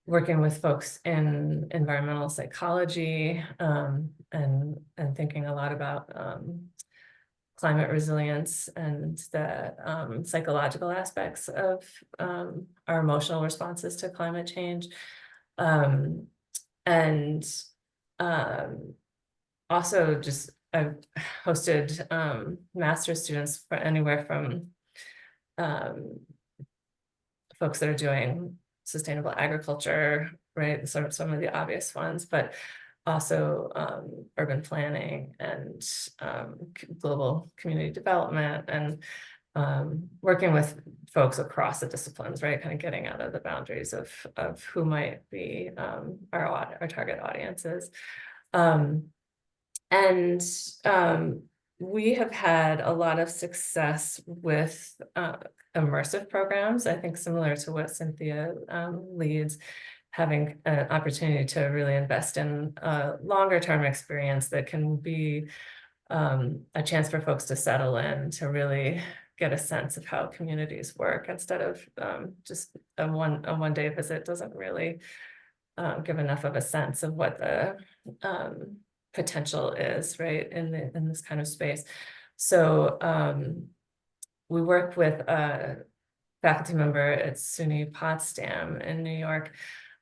working with folks in environmental psychology, and thinking a lot about climate resilience and the psychological aspects of our emotional responses to climate change. Also just I've hosted master's students for anywhere from folks that are doing sustainable agriculture, right? Sort of some of the obvious ones, but also urban planning and global community development, and working with folks across the disciplines, right? Kind of getting out of the boundaries of who might be our target audiences. We have had a lot of success with immersive programs, I think similar to what Cynthia leads, having an opportunity to really invest in a longer term experience that can be a chance for folks to settle in, to really get a sense of how communities work, instead of just a one day visit doesn't really give enough of a sense of what the potential is, right, in this kind of space. So we work with a faculty member at SUNY Potsdam in New York,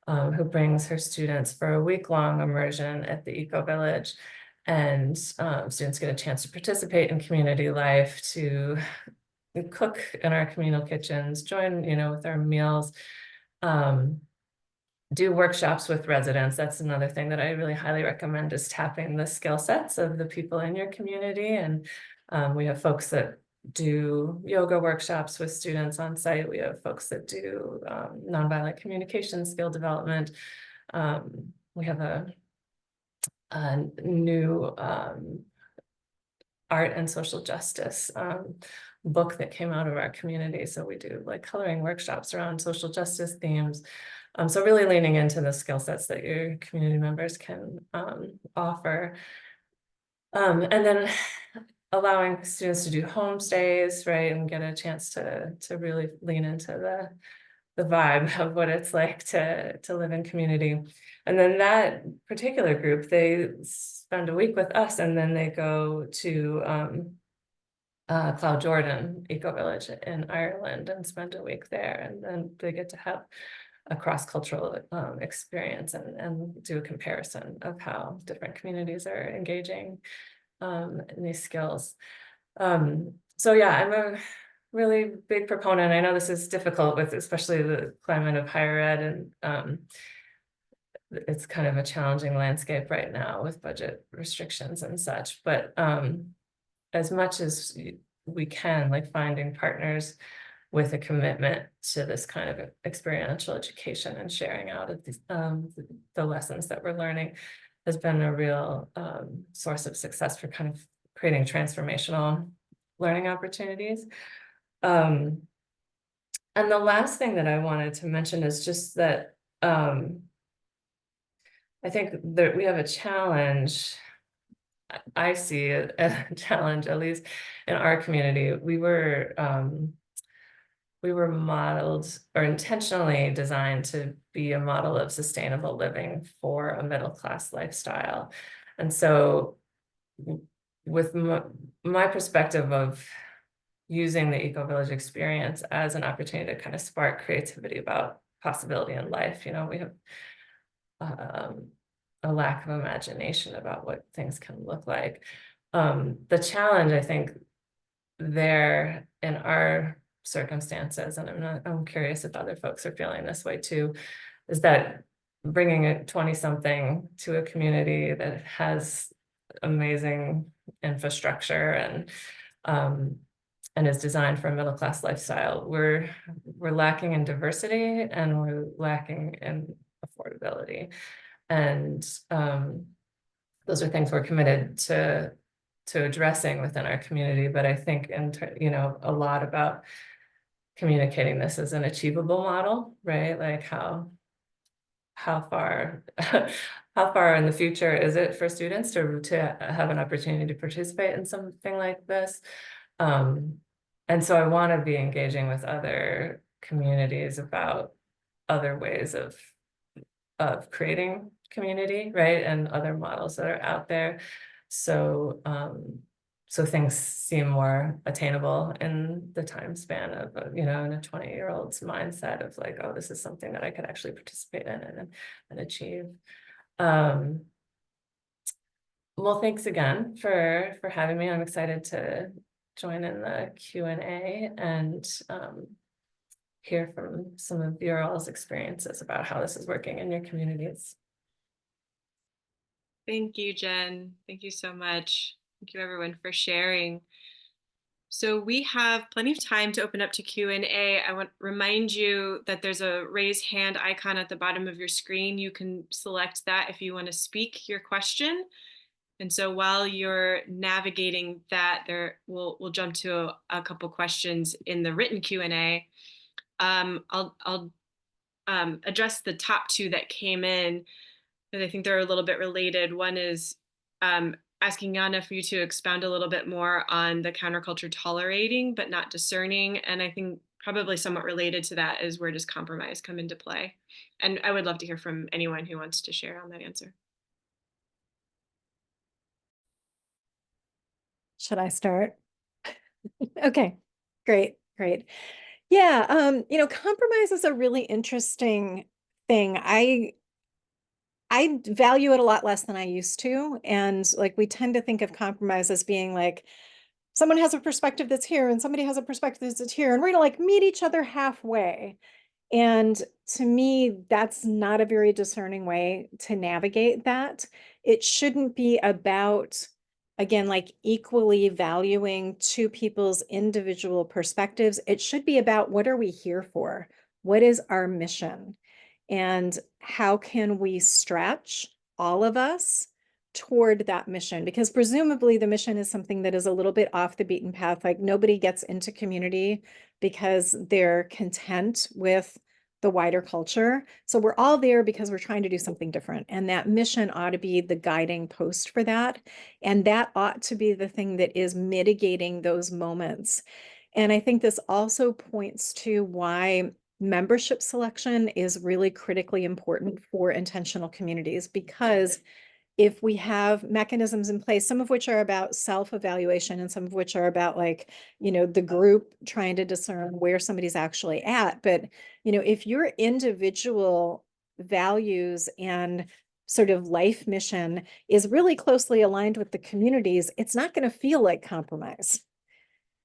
who brings her students for a week-long immersion at the Ecovillage, and students get a chance to participate in community life, to cook in our communal kitchens, join, with our meals, do workshops with residents. That's another thing that I really highly recommend, is tapping the skill sets of the people in your community. And we have folks that do yoga workshops with students on site. We have folks that do nonviolent communication skill development. We have a new art and social justice book that came out of our community. So we do like coloring workshops around social justice themes. So really leaning into the skill sets that your community members can offer. And then allowing students to do homestays, right, and get a chance to really lean into the vibe of what it's like to live in community. And then that particular group, they spend a week with us, and then they go to Cloud Jordan Ecovillage in Ireland and spend a week there, and then they get to have a cross-cultural experience and do a comparison of how different communities are engaging in these skills. So yeah, I'm a really big proponent. I know this is difficult with especially the climate of higher ed, and it's kind of a challenging landscape right now with budget restrictions and such, but as much as we can, like finding partners with a commitment to this kind of experiential education and sharing out of these, the lessons that we're learning, has been a real source of success for kind of creating transformational learning opportunities. And the last thing that I wanted to mention is just that I think that we have a challenge. I see a challenge, at least in our community. We were modeled or intentionally designed to be a model of sustainable living for a middle-class lifestyle. And so with my perspective of using the Ecovillage experience as an opportunity to kind of spark creativity about possibility in life, we have a lack of imagination about what things can look like. The challenge, I think, there in our circumstances, and I'm curious if other folks are feeling this way too, is that bringing a 20-something to a community that has amazing infrastructure and is designed for a middle-class lifestyle, we're lacking in diversity and we're lacking in affordability. And those are things we're committed to addressing within our community. But I think a lot about communicating this as an achievable model, right? Like how far how far in the future is it for students to have an opportunity to participate in something like this? And so I want to be engaging with other communities about other ways of creating community, right? And other models that are out there. So so things seem more attainable in the time span of, in a 20-year-old's mindset of like, oh, this is something that I could actually participate in and achieve. Well, thanks again for having me. I'm excited to join in the Q&A and hear from some of your all's experiences about how this is working in your communities. Thank you, Jen. Thank you so much. Thank you, everyone, for sharing. So we have plenty of time to open up to Q&A. I want to remind you that there's a raise hand icon at the bottom of your screen. You can select that if you want to speak your question. And so while you're navigating that, we'll jump to a couple questions in the written Q&A. I'll address the top two that came in, and I think they're a little bit related. One is asking Yana for you to expound a little bit more on the counterculture tolerating but not discerning. And I think probably somewhat related to that is, where does compromise come into play? And I would love to hear from anyone who wants to share on that answer. Should I start? Okay, great. Yeah, compromise is a really interesting thing. I value it a lot less than I used to. And like, we tend to think of compromise as being like, someone has a perspective that's here and somebody has a perspective that's here, and we're gonna like meet each other halfway. And to me, that's not a very discerning way to navigate that. It shouldn't be about, again, like equally valuing two people's individual perspectives. It should be about, what are we here for? What is our mission? And how can we stretch, all of us, toward that mission? Because presumably the mission is something that is a little bit off the beaten path. Like, nobody gets into community because they're content with the wider culture. So we're all there because we're trying to do something different. And that mission ought to be the guiding post for that. And that ought to be the thing that is mitigating those moments. And I think this also points to why membership selection is really critically important for intentional communities, because if we have mechanisms in place, some of which are about self-evaluation and some of which are about like, the group trying to discern where somebody's actually at. But, if your individual values and sort of life mission is really closely aligned with the community's, it's not going to feel like compromise.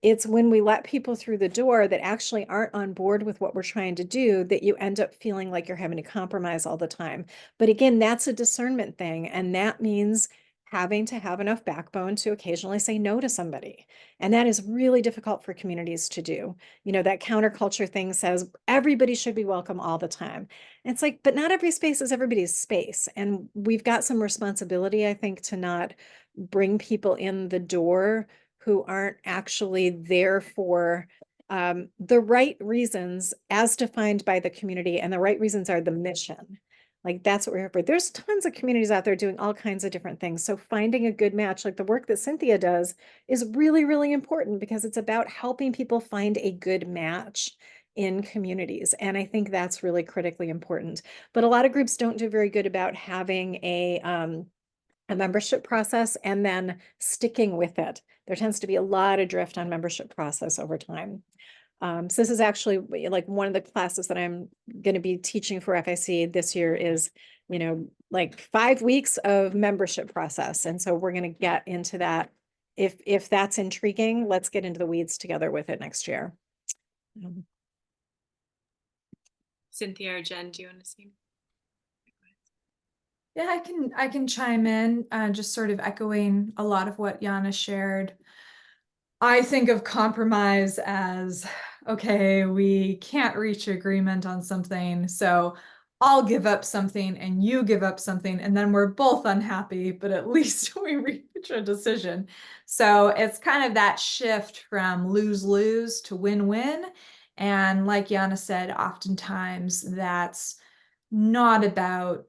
It's when we let people through the door that actually aren't on board with what we're trying to do that you end up feeling like you're having to compromise all the time. But again, that's a discernment thing. And that means having to have enough backbone to occasionally say no to somebody. And that is really difficult for communities to do. That counterculture thing says everybody should be welcome all the time. And it's like, but not every space is everybody's space. And we've got some responsibility, I think, to not bring people in the door who aren't actually there for the right reasons as defined by the community. And the right reasons are the mission. Like, that's what we're here for. There's tons of communities out there doing all kinds of different things. So finding a good match, like the work that Cynthia does, is really, really important, because it's about helping people find a good match in communities. And I think that's really critically important. But a lot of groups don't do very good about having a membership process and then sticking with it. There tends to be a lot of drift on membership process over time. So this is actually like one of the classes that I'm going to be teaching for FIC this year is, like 5 weeks of membership process. And so we're going to get into that. If that's intriguing, let's get into the weeds together with it next year. Cynthia or Jen, do you want to see? Yeah, I can chime in, just sort of echoing a lot of what Yana shared. I think of compromise as, okay, we can't reach agreement on something, so I'll give up something and you give up something, and then we're both unhappy, but at least we reach a decision. So it's kind of that shift from lose-lose to win-win. And like Yana said, oftentimes that's not about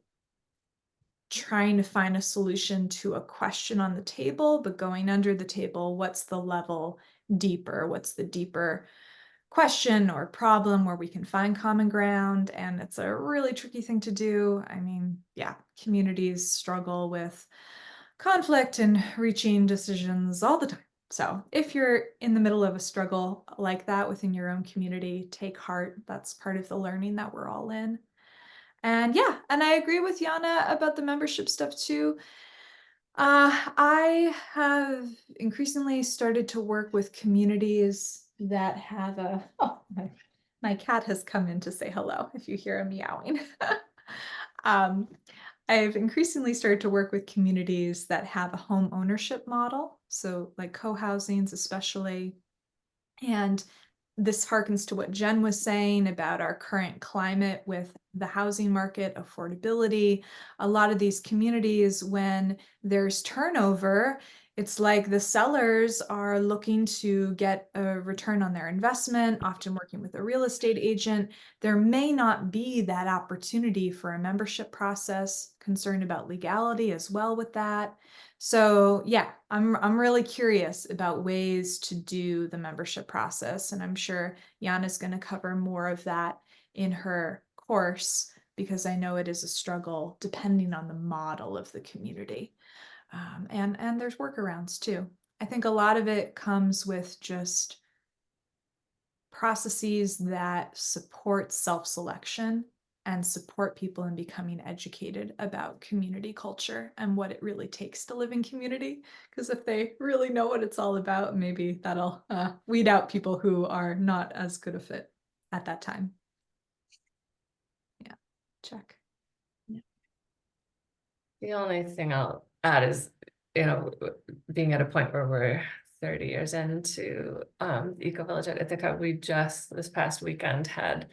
trying to find a solution to a question on the table, but going under the table, what's the level deeper? What's the deeper question or problem where we can find common ground? And it's a really tricky thing to do. I mean, yeah, communities struggle with conflict and reaching decisions all the time. So if you're in the middle of a struggle like that within your own community, take heart. That's part of the learning that we're all in. And yeah, and I agree with Yana about the membership stuff too. I have increasingly started to work with communities that have a, oh, my cat has come in to say hello if you hear him meowing. I've increasingly started to work with communities that have a home ownership model. So like co-housings especially. And this harkens to what Jen was saying about our current climate with the housing market, affordability. A lot of these communities, when there's turnover, it's like the sellers are looking to get a return on their investment, often working with a real estate agent. There may not be that opportunity for a membership process, concerned about legality as well with that. So yeah, I'm really curious about ways to do the membership process, and I'm sure Yana's going to cover more of that in her course because I know it is a struggle depending on the model of the community. And there's workarounds too. I think a lot of it comes with just processes that support self-selection and support people in becoming educated about community culture and what it really takes to live in community. Because if they really know what it's all about, maybe that'll weed out people who are not as good a fit at that time. Yeah, check. The only thing I'll add is, being at a point where we're 30 years into Ecovillage at Ithaca, we just this past weekend had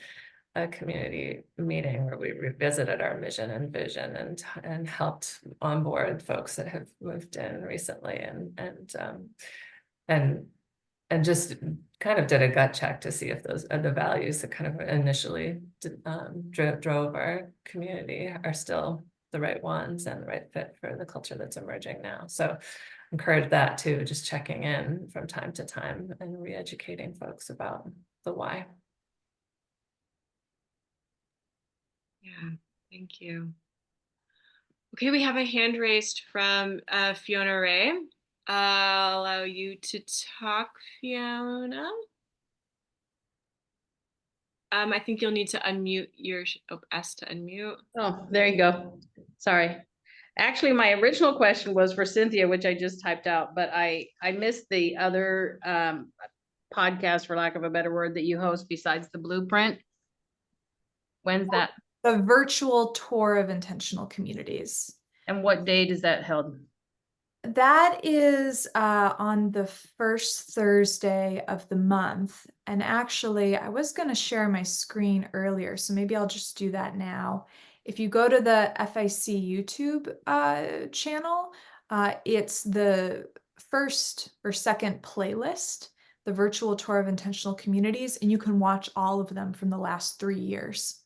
a community meeting where we revisited our mission and vision and helped onboard folks that have moved in recently and just kind of did a gut check to see if those are the values that kind of initially drove our community are still the right ones and the right fit for the culture that's emerging now. So encourage that too, just checking in from time to time and re-educating folks about the why. Yeah, thank you. Okay, we have a hand raised from Fiona Ray. I'll allow you to talk, Fiona. I think you'll need to unmute your S to unmute. Oh, there you go. Sorry. Actually, my original question was for Cynthia, which I just typed out, but I missed the other podcast, for lack of a better word, that you host besides the Blueprint. When's that? The virtual tour of intentional communities. And what date is that held? That is on the first Thursday of the month. And actually, I was going to share my screen earlier, so maybe I'll just do that now. If you go to the FIC YouTube channel, it's the first or second playlist, the virtual tour of intentional communities, and you can watch all of them from the last 3 years.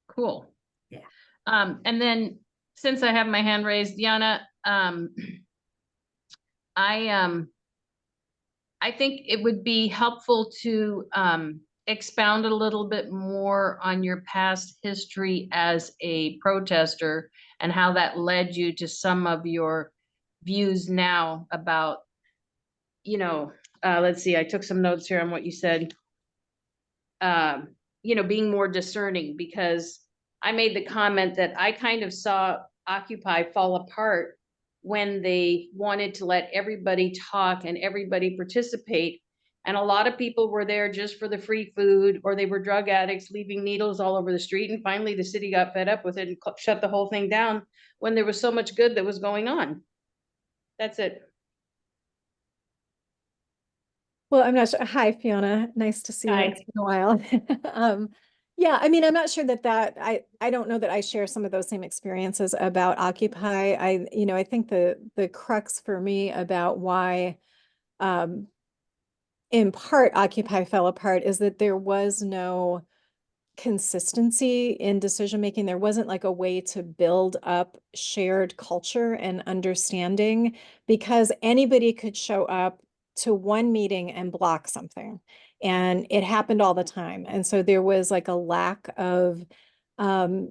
Cool. Yeah. And then since I have my hand raised, Yana, I think it would be helpful to expound a little bit more on your past history as a protester and how that led you to some of your views now about, let's see, I took some notes here on what you said, being more discerning, because I made the comment that I kind of saw Occupy fall apart when they wanted to let everybody talk and everybody participate. And a lot of people were there just for the free food, or they were drug addicts leaving needles all over the street. And finally, the city got fed up with it and shut the whole thing down when there was so much good that was going on. That's it. Well, I'm not sure. Hi, Fiona. Nice to see you. Hi. It's been a while. Yeah, I mean, I'm not sure that I don't know that I share some of those same experiences about Occupy. I think the crux for me about why, in part, Occupy fell apart is that there was no consistency in decision making. There wasn't like a way to build up shared culture and understanding, because anybody could show up to one meeting and block something, and it happened all the time. And so there was like a lack of a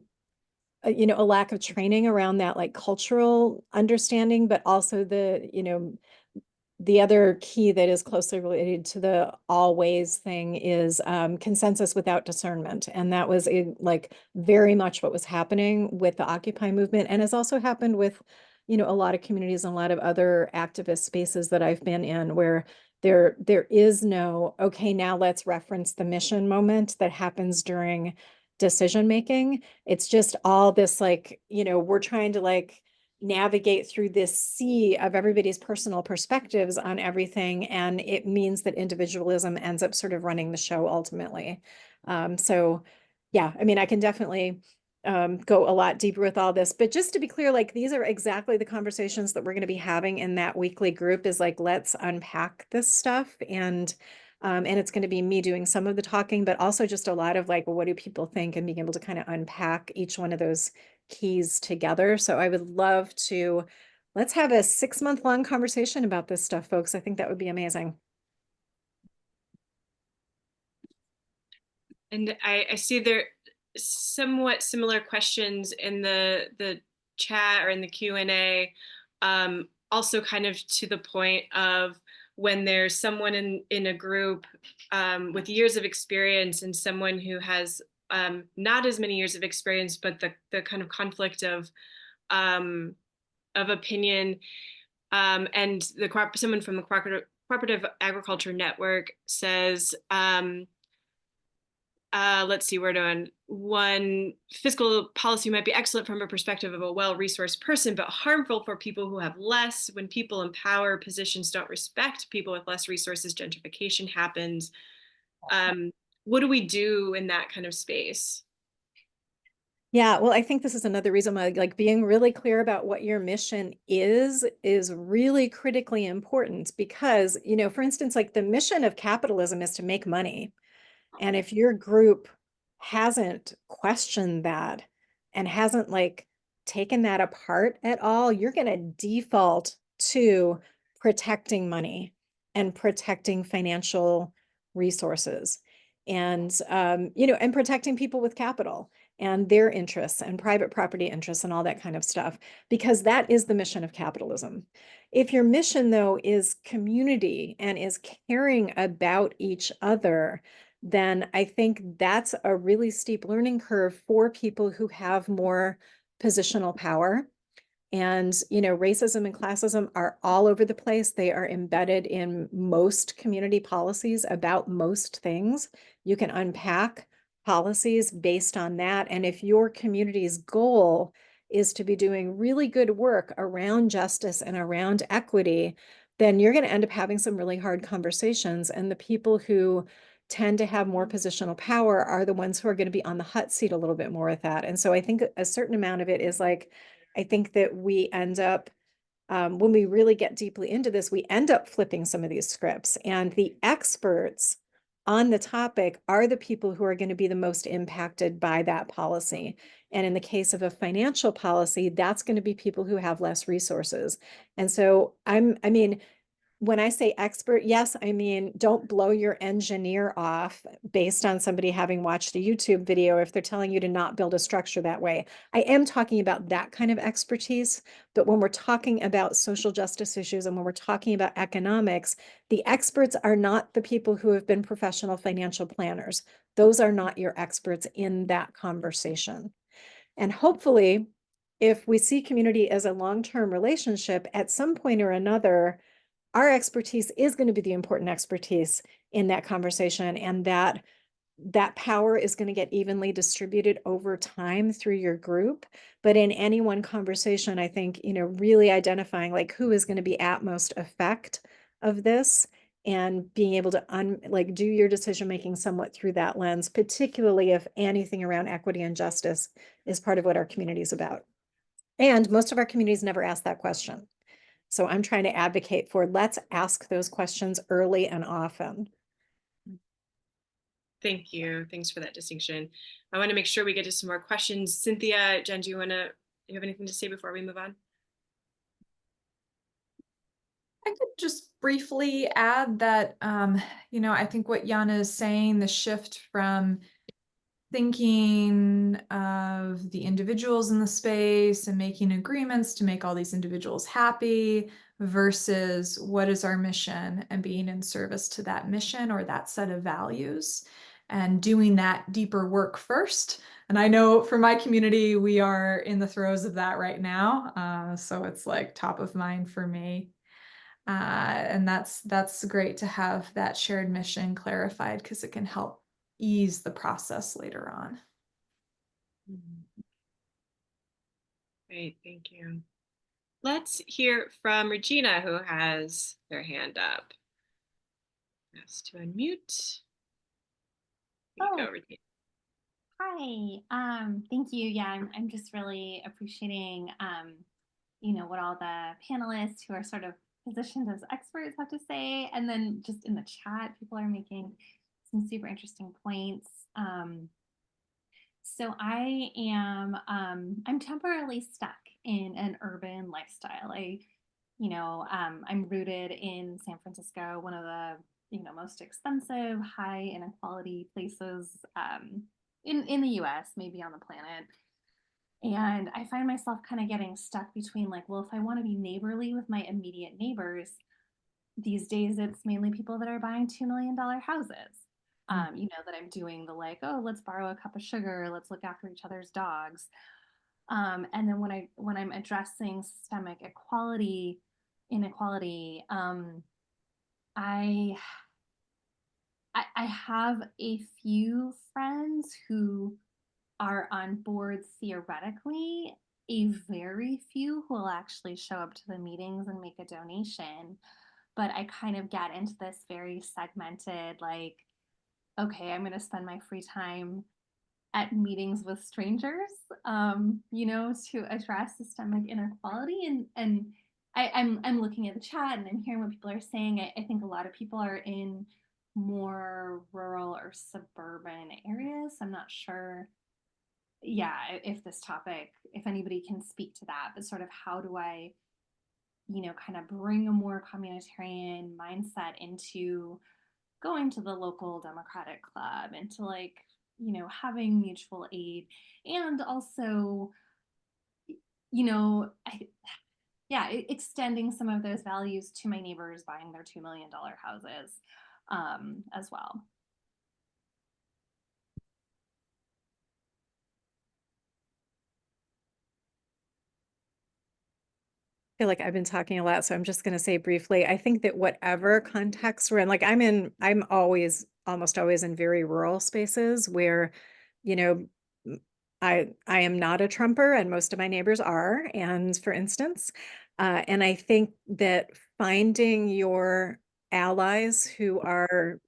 lack of training around that, like cultural understanding, but also the other key that is closely related to the always thing is consensus without discernment. And that was like very much what was happening with the Occupy movement, and has also happened with, a lot of communities and a lot of other activist spaces that I've been in, where there is no, okay, now let's reference the mission moment that happens during decision making. It's just all this like, we're trying to like navigate through this sea of everybody's personal perspectives on everything. And it means that individualism ends up sort of running the show ultimately. So yeah, I mean, I can definitely go a lot deeper with all this, but just to be clear, like these are exactly the conversations that we're going to be having in that weekly group, is like, let's unpack this stuff. And it's going to be me doing some of the talking, but also just a lot of like, well, what do people think, and being able to kind of unpack each one of those keys together. So I would love to, let's have a 6-month long conversation about this stuff, folks. I think that would be amazing. And I see there somewhat similar questions in the chat or in the Q&A, also kind of to the point of when there's someone in a group with years of experience and someone who has not as many years of experience, but the kind of conflict of opinion, and someone from the Cooperative Agriculture Network says, let's see, we're doing one, fiscal policy might be excellent from a perspective of a well-resourced person, but harmful for people who have less. When people in power positions don't respect people with less resources, gentrification happens. What do we do in that kind of space? Yeah, well, I think this is another reason why like being really clear about what your mission is really critically important, because, for instance, like the mission of capitalism is to make money. And if your group hasn't questioned that and hasn't like taken that apart at all, you're going to default to protecting money and protecting financial resources, and and protecting people with capital and their interests and private property interests and all that kind of stuff, because that is the mission of capitalism. If your mission, though, is community and is caring about each other, then I think that's a really steep learning curve for people who have more positional power. And, racism and classism are all over the place. They are embedded in most community policies about most things. You can unpack policies based on that. And if your community's goal is to be doing really good work around justice and around equity, then you're going to end up having some really hard conversations. And the people who tend to have more positional power are the ones who are going to be on the hot seat a little bit more with that. And so I think a certain amount of it is like, I think that we end up, when we really get deeply into this, we end up flipping some of these scripts, and the experts on the topic are the people who are going to be the most impacted by that policy. And in the case of a financial policy, that's going to be people who have less resources. And so when I say expert, yes, I mean, don't blow your engineer off based on somebody having watched a YouTube video if they're telling you to not build a structure that way. I am talking about that kind of expertise, but when we're talking about social justice issues and when we're talking about economics, the experts are not the people who have been professional financial planners. Those are not your experts in that conversation. And hopefully, if we see community as a long-term relationship, at some point or another, our expertise is going to be the important expertise in that conversation, and that power is going to get evenly distributed over time through your group. But in any one conversation, I think, really identifying like who is going to be at most effect of this, and being able to do your decision making somewhat through that lens, particularly if anything around equity and justice is part of what our community is about. And most of our communities never ask that question. So I'm trying to advocate for, let's ask those questions early and often. Thank you. Thanks for that distinction. I want to make sure we get to some more questions. Cynthia, Jen, do you have anything to say before we move on? I could just briefly add that, I think what Yana is saying, the shift from thinking of the individuals in the space and making agreements to make all these individuals happy versus what is our mission, and being in service to that mission or that set of values, and doing that deeper work first. And I know for my community, we are in the throes of that right now. So it's like top of mind for me. And that's great to have that shared mission clarified, because it can help ease the process later on. Great, thank you. Let's hear from Regina, who has their hand up. Ask to unmute. Here you go, Regina. Hi, thank you. Yeah, I'm just really appreciating, what all the panelists who are sort of positioned as experts have to say. And then just in the chat, people are making some super interesting points. So I am, I'm temporarily stuck in an urban lifestyle. I'm rooted in San Francisco, one of the, most expensive, high inequality places in the US, maybe on the planet. And I find myself kind of getting stuck between like, well, if I want to be neighborly with my immediate neighbors, these days it's mainly people that are buying $2 million houses. That I'm doing the like, oh, let's borrow a cup of sugar, let's look after each other's dogs. And then when I'm addressing systemic inequality, I have a few friends who are on board theoretically, a very few who will actually show up to the meetings and make a donation. But I kind of get into this very segmented, like, okay, I'm going to spend my free time at meetings with strangers, to address systemic inequality. And I'm looking at the chat and I'm hearing what people are saying. I think a lot of people are in more rural or suburban areas. I'm not sure, if this topic, if anybody can speak to that, but sort of how do I, kind of bring a more communitarian mindset into going to the local Democratic club and to having mutual aid, and also, extending some of those values to my neighbors buying their $2 million houses as well. I feel like I've been talking a lot, so I'm just going to say briefly, I think that whatever context we're in, like I'm almost always in very rural spaces where, I am not a Trumper and most of my neighbors are, and for instance, and I think that finding your allies who are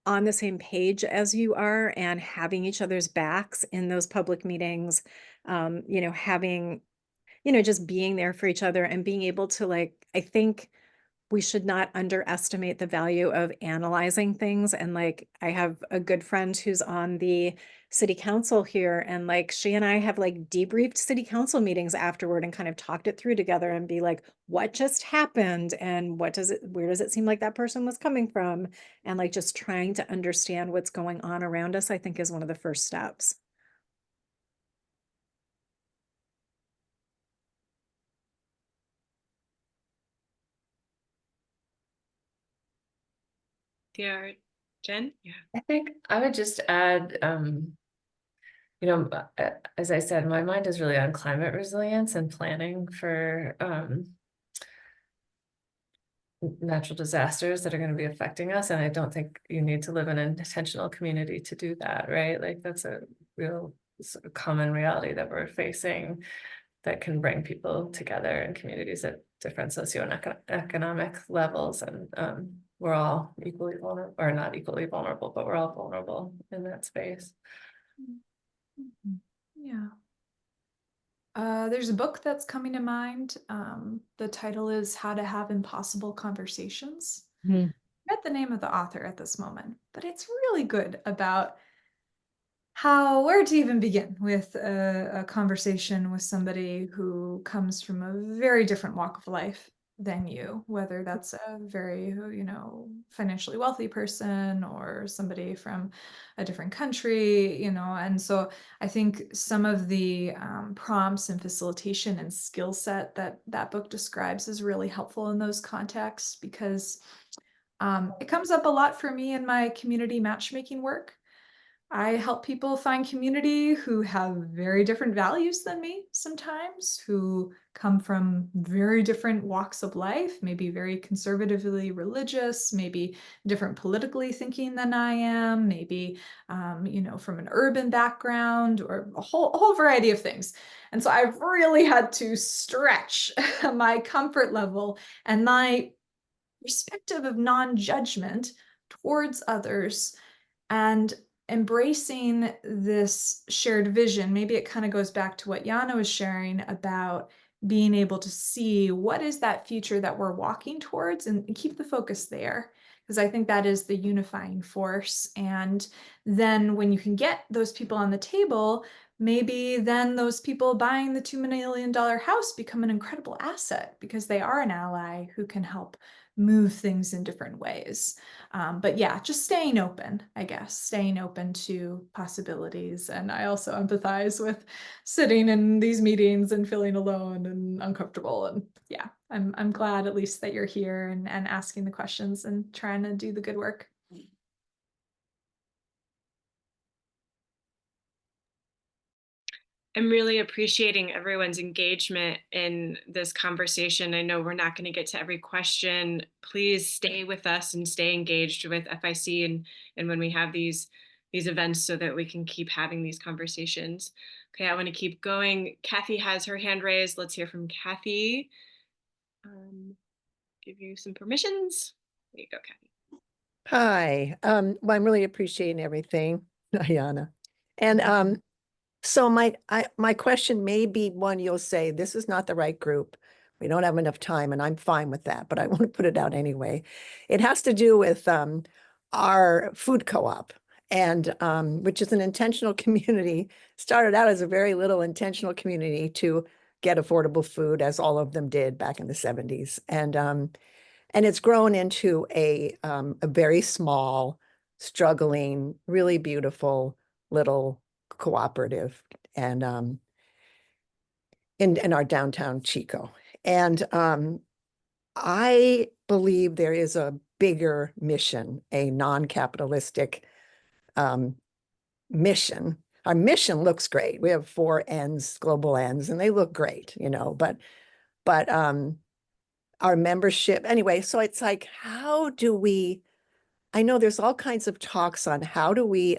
on the same page as you are and having each other's backs in those public meetings, having, just being there for each other and being able to I think we should not underestimate the value of analyzing things. And I have a good friend who's on the city council here, and she and I have debriefed city council meetings afterward and kind of talked it through together and be like, what just happened? And where does it seem like that person was coming from? And just trying to understand what's going on around us, I think is one of the first steps. Yeah, Jen? Yeah. I think I would just add, as I said, my mind is really on climate resilience and planning for natural disasters that are going to be affecting us. And I don't think you need to live in an intentional community to do that, right? Like that's a real sort of common reality that we're facing that can bring people together in communities at different socioeconomic levels. And we're all equally vulnerable, or not equally vulnerable, but we're all vulnerable in that space. Yeah. There's a book that's coming to mind. The title is How to Have Impossible Conversations. I forget the name of the author at this moment, but it's really good about where to even begin with a conversation with somebody who comes from a very different walk of life than you, whether that's a very, financially wealthy person or somebody from a different country, and so I think some of the prompts and facilitation and skill set that book describes is really helpful in those contexts, because it comes up a lot for me in my community matchmaking work. I help people find community who have very different values than me sometimes, who come from very different walks of life, maybe very conservatively religious, maybe different politically thinking than I am, maybe, from an urban background, or a whole variety of things. And so I've really had to stretch my comfort level and my perspective of non-judgment towards others, and embracing this shared vision. Maybe it kind of goes back to what Yana was sharing about being able to see what is that future that we're walking towards, and keep the focus there, because I think that is the unifying force. And then when you can get those people on the table, maybe then those people buying the $2 million house become an incredible asset, because they are an ally who can help move things in different ways. But yeah, just staying open, I guess, staying open to possibilities. And I also empathize with sitting in these meetings and feeling alone and uncomfortable. And yeah, I'm glad at least that you're here and asking the questions and trying to do the good work. I'm really appreciating everyone's engagement in this conversation. I know we're not going to get to every question. Please stay with us and stay engaged with FIC and when we have these events, so that we can keep having these conversations. Okay, I want to keep going. Kathy has her hand raised. Let's hear from Kathy. Give you some permissions. There you go, Kathy. Hi. Well, I'm really appreciating everything, Yana. And so my question may be one you'll say, this is not the right group. We don't have enough time, and I'm fine with that, but I want to put it out anyway. It has to do with our food co-op, and which is an intentional community. Started out as a very little intentional community to get affordable food, as all of them did back in the 70s. And it's grown into a very small, struggling, really beautiful little cooperative, and in our downtown Chico. And I believe there is a bigger mission, a non-capitalistic mission. Our mission looks great. We have 4 ends, global ends, and they look great, but our membership anyway. So it's like, how do we, I know there's all kinds of talks on how do we,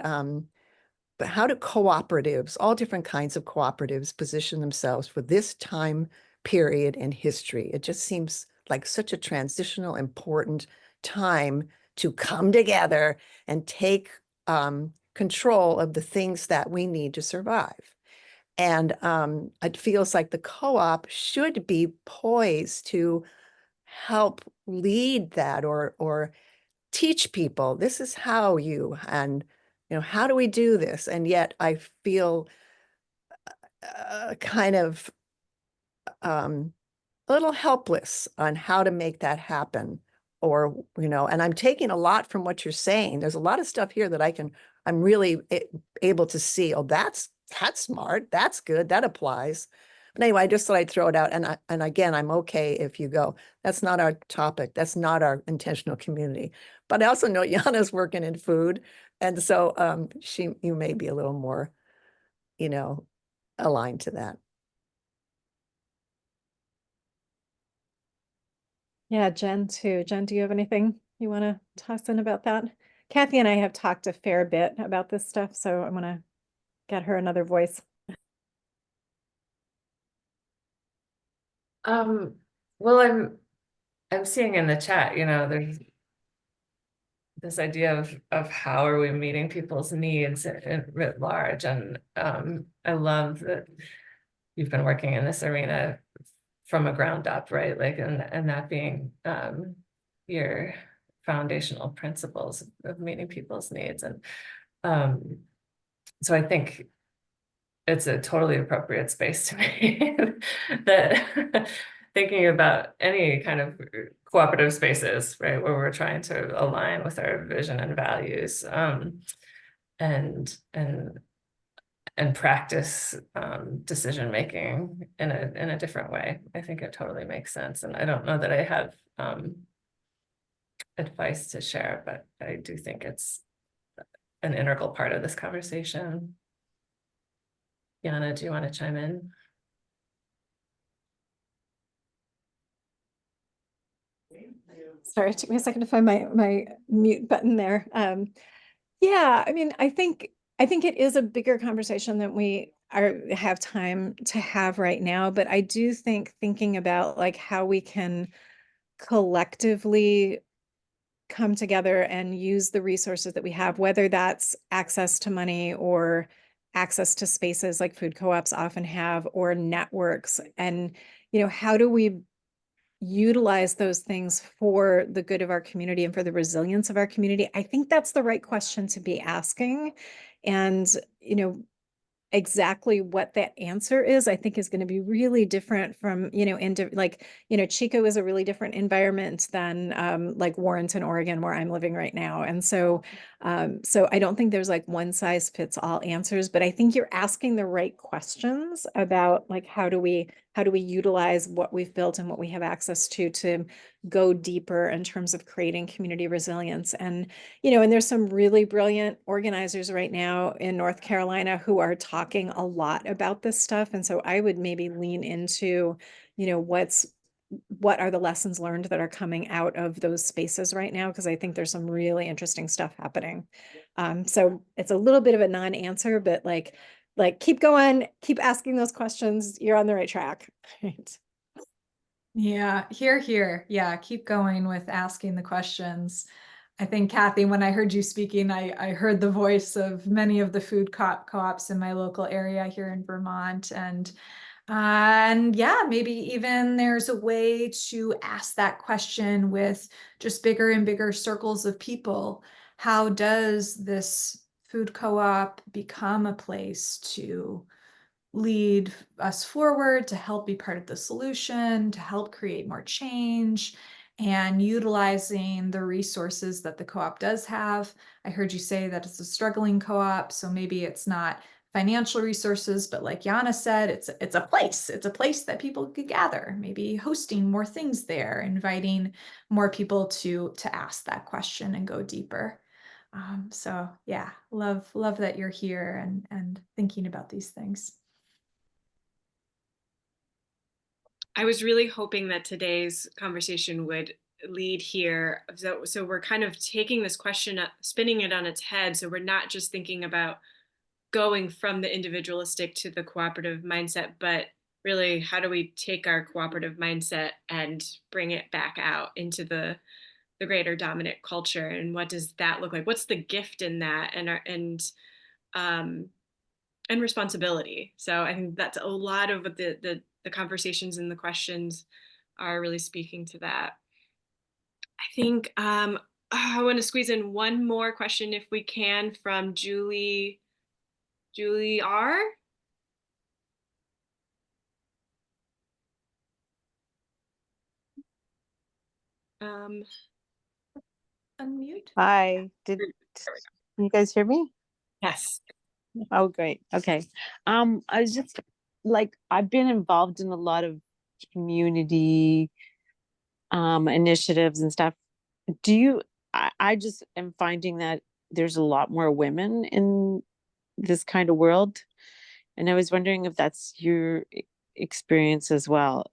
but how do cooperatives, all different kinds of cooperatives, position themselves for this time period in history? It just seems like such a transitional, important time to come together and take control of the things that we need to survive. And it feels like the co-op should be poised to help lead that, or teach people, this is how and how do we do this? And yet I feel kind of a little helpless on how to make that happen. Or, and I'm taking a lot from what you're saying. There's a lot of stuff here that I'm really able to see, oh, that's smart, that's good, that applies. But anyway, I just thought I'd throw it out. And again, I'm okay if you go, that's not our topic, that's not our intentional community. But I also know Yana's working in food. And so you may be a little more, aligned to that. Yeah, Jen too. Jen, do you have anything you want to toss in about that? Kathy and I have talked a fair bit about this stuff, so I want to get her another voice. Well, I'm seeing in the chat, you know, there's this idea of how are we meeting people's needs writ large, and I love that you've been working in this arena from a ground up, right? Like, and that being your foundational principles of meeting people's needs. And so I think it's a totally appropriate space to me that thinking about any kind of cooperative spaces, right, where we're trying to align with our vision and values, and practice decision making in a different way. I think it totally makes sense, and I don't know that I have advice to share, but I do think it's an integral part of this conversation. Yana, do you want to chime in? Sorry, it took me a second to find my mute button there. Yeah, I mean, I think it is a bigger conversation than we have time to have right now, but I do think thinking about like how we can collectively come together and use the resources that we have, whether that's access to money or access to spaces like food co-ops often have, or networks. And, you know, how do we utilize those things for the good of our community and for the resilience of our community? I think that's the right question to be asking. And, you know, exactly what that answer is, I think is going to be really different from, you know, like, you know, Chico is a really different environment than like Warrenton, Oregon, where I'm living right now. And so, so I don't think there's like one size fits all answers, but I think you're asking the right questions about like, how do we utilize what we've built and what we have access to go deeper in terms of creating community resilience. And, you know, and there's some really brilliant organizers right now in North Carolina who are talking a lot about this stuff. And so I would maybe lean into, you know, what are the lessons learned that are coming out of those spaces right now? Because I think there's some really interesting stuff happening. So it's a little bit of a non-answer, but like keep going, keep asking those questions. You're on the right track. Right. Yeah, here. Yeah, keep going with asking the questions. I think, Kathy, when I heard you speaking, I heard the voice of many of the food co-ops in my local area here in Vermont. And yeah, maybe even there's a way to ask that question with just bigger and bigger circles of people. How does this food co-op become a place to lead us forward, to help be part of the solution, to help create more change, and utilizing the resources that the co-op does have? I heard you say that it's a struggling co-op, so maybe it's not financial resources, but like Yana said, it's a place that people could gather, maybe hosting more things there, inviting more people to ask that question and go deeper. So yeah, love that you're here and thinking about these things. I was really hoping that today's conversation would lead here. So we're kind of taking this question, spinning it on its head. So we're not just thinking about going from the individualistic to the cooperative mindset, but really how do we take our cooperative mindset and bring it back out into the greater dominant culture, and what does that look like? What's the gift in that, and responsibility? So I think that's a lot of the conversations and the questions are really speaking to that. I think I want to squeeze in one more question if we can, from Julie R. Unmute. Hi, can you guys hear me? Yes. Oh, great. Okay. I was just like, I've been involved in a lot of community initiatives and stuff. I just am finding that there's a lot more women in this kind of world. And I was wondering if that's your experience as well.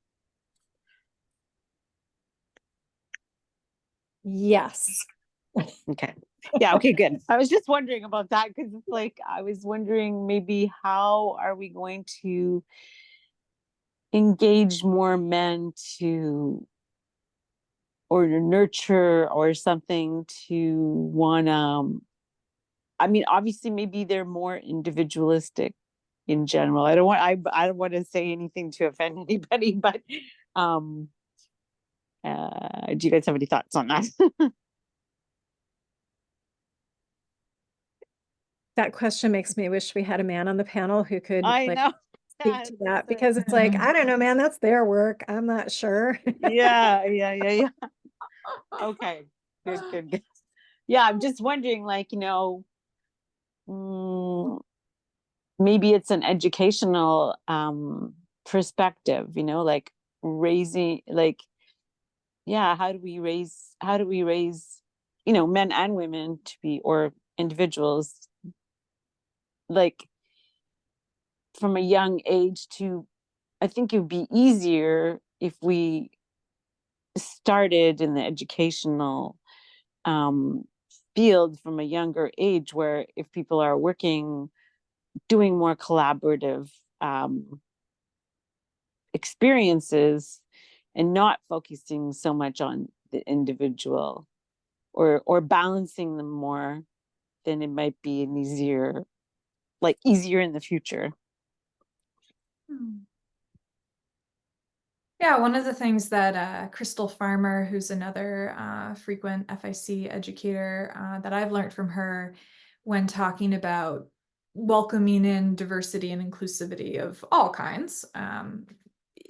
Yes. Okay. Yeah, okay, good. I was just wondering about that because it's like I was wondering maybe how are we going to engage more men to or to nurture or something to want I mean, obviously maybe they're more individualistic in general. I don't want to say anything to offend anybody, but do you guys have any thoughts on that? That question makes me wish we had a man on the panel who could I like know. speak Yeah, to that, because it's like, I don't know, man, that's their work. I'm not sure. yeah. Okay. Good. Yeah, I'm just wondering, like, mm, maybe it's an educational perspective, like raising, like, yeah, how do we raise, men and women to be, or individuals, like from a young age to, I think it would be easier if we started in the educational field from a younger age, where if people are working, doing more collaborative experiences and not focusing so much on the individual, or balancing them more, then it might be an easier in the future. Yeah, one of the things that Crystal Farmer, who's another frequent FIC educator, that I've learned from her when talking about welcoming in diversity and inclusivity of all kinds,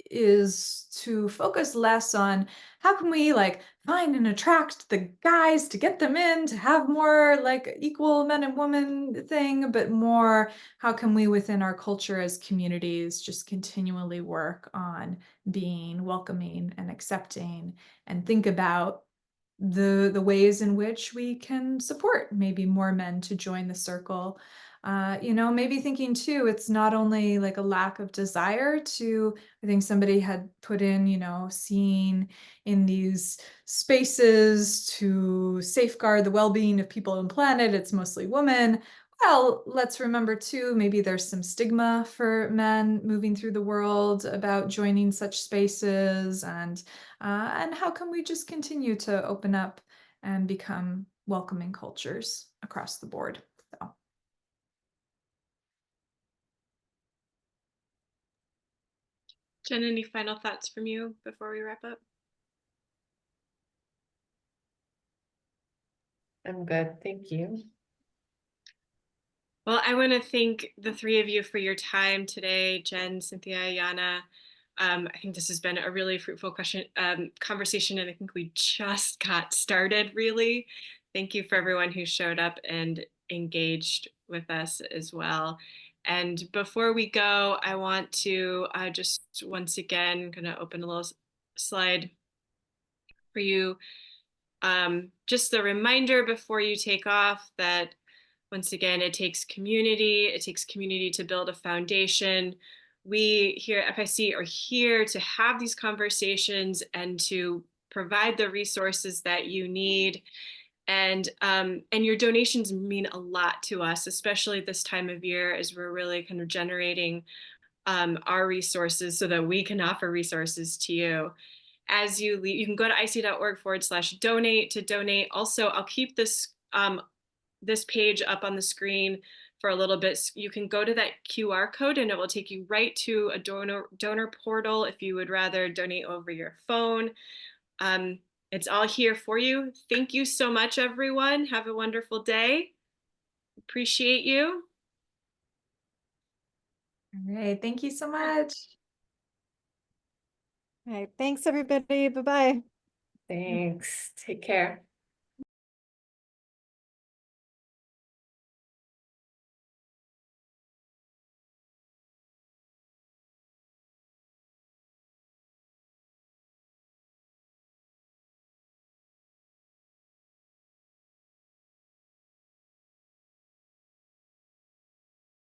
is to focus less on how can we like find and attract the guys to get them in to have more like equal men and women thing, but more how can we within our culture as communities just continually work on being welcoming and accepting, and think about the ways in which we can support maybe more men to join the circle. Maybe thinking too, it's not only like a lack of desire to, I think somebody had put in, seeing in these spaces to safeguard the well-being of people and planet, it's mostly women. Well, let's remember too, maybe there's some stigma for men moving through the world about joining such spaces, and how can we just continue to open up and become welcoming cultures across the board. So. Jen, any final thoughts from you before we wrap up? I'm good, thank you. Well, I want to thank the three of you for your time today, Jen, Cynthia, Yana. I think this has been a really fruitful conversation, and I think we just got started, really. Thank you for everyone who showed up and engaged with us as well. And before we go, I want to just once again kind of open a little slide for you. Just a reminder before you take off that once again, it takes community to build a foundation. We here at FIC are here to have these conversations and to provide the resources that you need. And your donations mean a lot to us, especially this time of year as we're really kind of generating our resources so that we can offer resources to you. As you leave, you can go to ic.org/donate to donate. Also, I'll keep this this page up on the screen for a little bit. You can go to that QR code and it will take you right to a donor portal if you would rather donate over your phone. It's all here for you. Thank you so much, everyone. Have a wonderful day. Appreciate you. All right, thank you so much. All right, thanks everybody. Bye-bye. Thanks, take care.